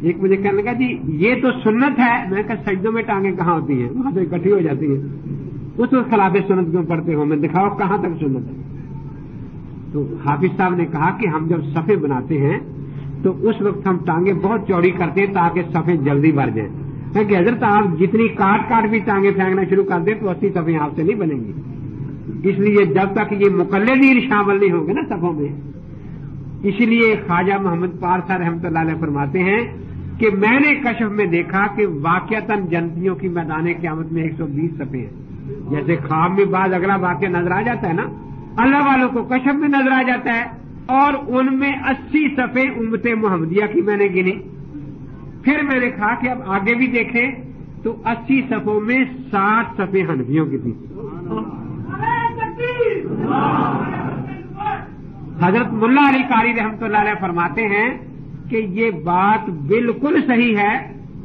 ایک مجھے کہنے لگا جی یہ تو سنت ہے. میں کہا سجدوں میں ٹانگیں کہاں ہوتی ہیں, وہاں تو اکٹھی ہو جاتی ہیں, اس وقت خلاف سنت کیوں پڑھتے ہو؟ میں دکھاؤ کہاں تک سنت ہے. تو حافظ صاحب نے کہا کہ ہم جب صفیں بناتے ہیں تو اس وقت ہم ٹانگیں بہت چوڑی کرتے ہیں تاکہ صفیں جلدی بھر جائیں. کہ حضرت آپ جتنی کاٹ کاٹ بھی ٹانگیں پھینکنا شروع کر دیں تو 80 صفیں آپ سے نہیں بنیں گی. اس لیے جب تک یہ مقلدین شامل نہیں ہوں گے نا صفوں میں, اسی لیے خواجہ محمد پارسا رحمۃ اللہ علیہ فرماتے ہیں کہ میں نے کشف میں دیکھا کہ واقعتاً جنتیوں کی میدان قیامت میں 120 صفیں ہیں. جیسے خواب میں بعض اگلا واقعہ نظر آ جاتا ہے نا, اللہ والوں کو کشف میں نظر آ جاتا ہے, اور ان میں 80 صفیں امت محمدیہ کی میں نے گنی. پھر میں نے کہا کہ اب آگے بھی دیکھیں تو 80 صفوں میں 60 صفیں حنفیوں کی تھی. حضرت ملا علی قاری رحمۃ اللہ علیہ فرماتے ہیں کہ یہ بات بالکل صحیح ہے,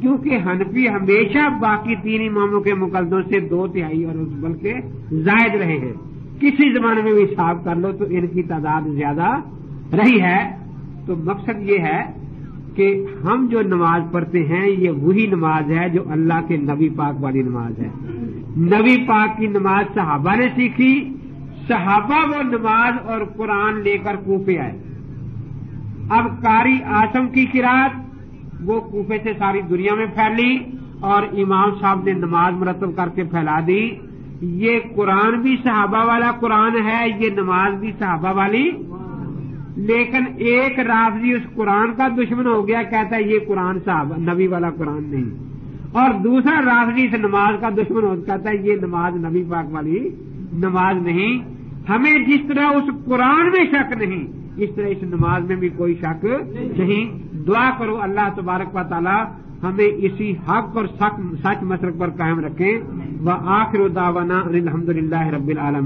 کیونکہ حنفی ہمیشہ باقی 3 اماموں کے مقلدوں سے 2/3 اور اس بلکہ زائد رہے ہیں. کسی زمانے میں بھی حساب کر لو تو ان کی تعداد زیادہ رہی ہے. تو مقصد یہ ہے کہ ہم جو نماز پڑھتے ہیں یہ وہی نماز ہے جو اللہ کے نبی پاک والی نماز ہے. نبی پاک کی نماز صحابہ نے سیکھی, صحابہ وہ نماز اور قرآن لے کر کوفے آئے. اب قاری آسم کی قرات وہ کوفے سے ساری دنیا میں پھیلی اور امام صاحب نے نماز مرتب کر کے پھیلا دی. یہ قرآن بھی صحابہ والا قرآن ہے, یہ نماز بھی صحابہ والی, لیکن ایک رافضی اس قرآن کا دشمن ہو گیا, کہتا ہے یہ قرآن صحابہ نبی والا قرآن نہیں, اور دوسرا رافضی اس نماز کا دشمن ہو کہتا ہے یہ نماز نبی پاک والی نماز نہیں. ہمیں جس طرح اس قرآن میں شک نہیں, اس طرح اس نماز میں بھی کوئی شک نہیں. دعا کرو اللہ تبارک و تعالی ہمیں اسی حق اور سچ مسلک پر قائم رکھیں. وآخر دعوانا الحمدللہ رب العالمین.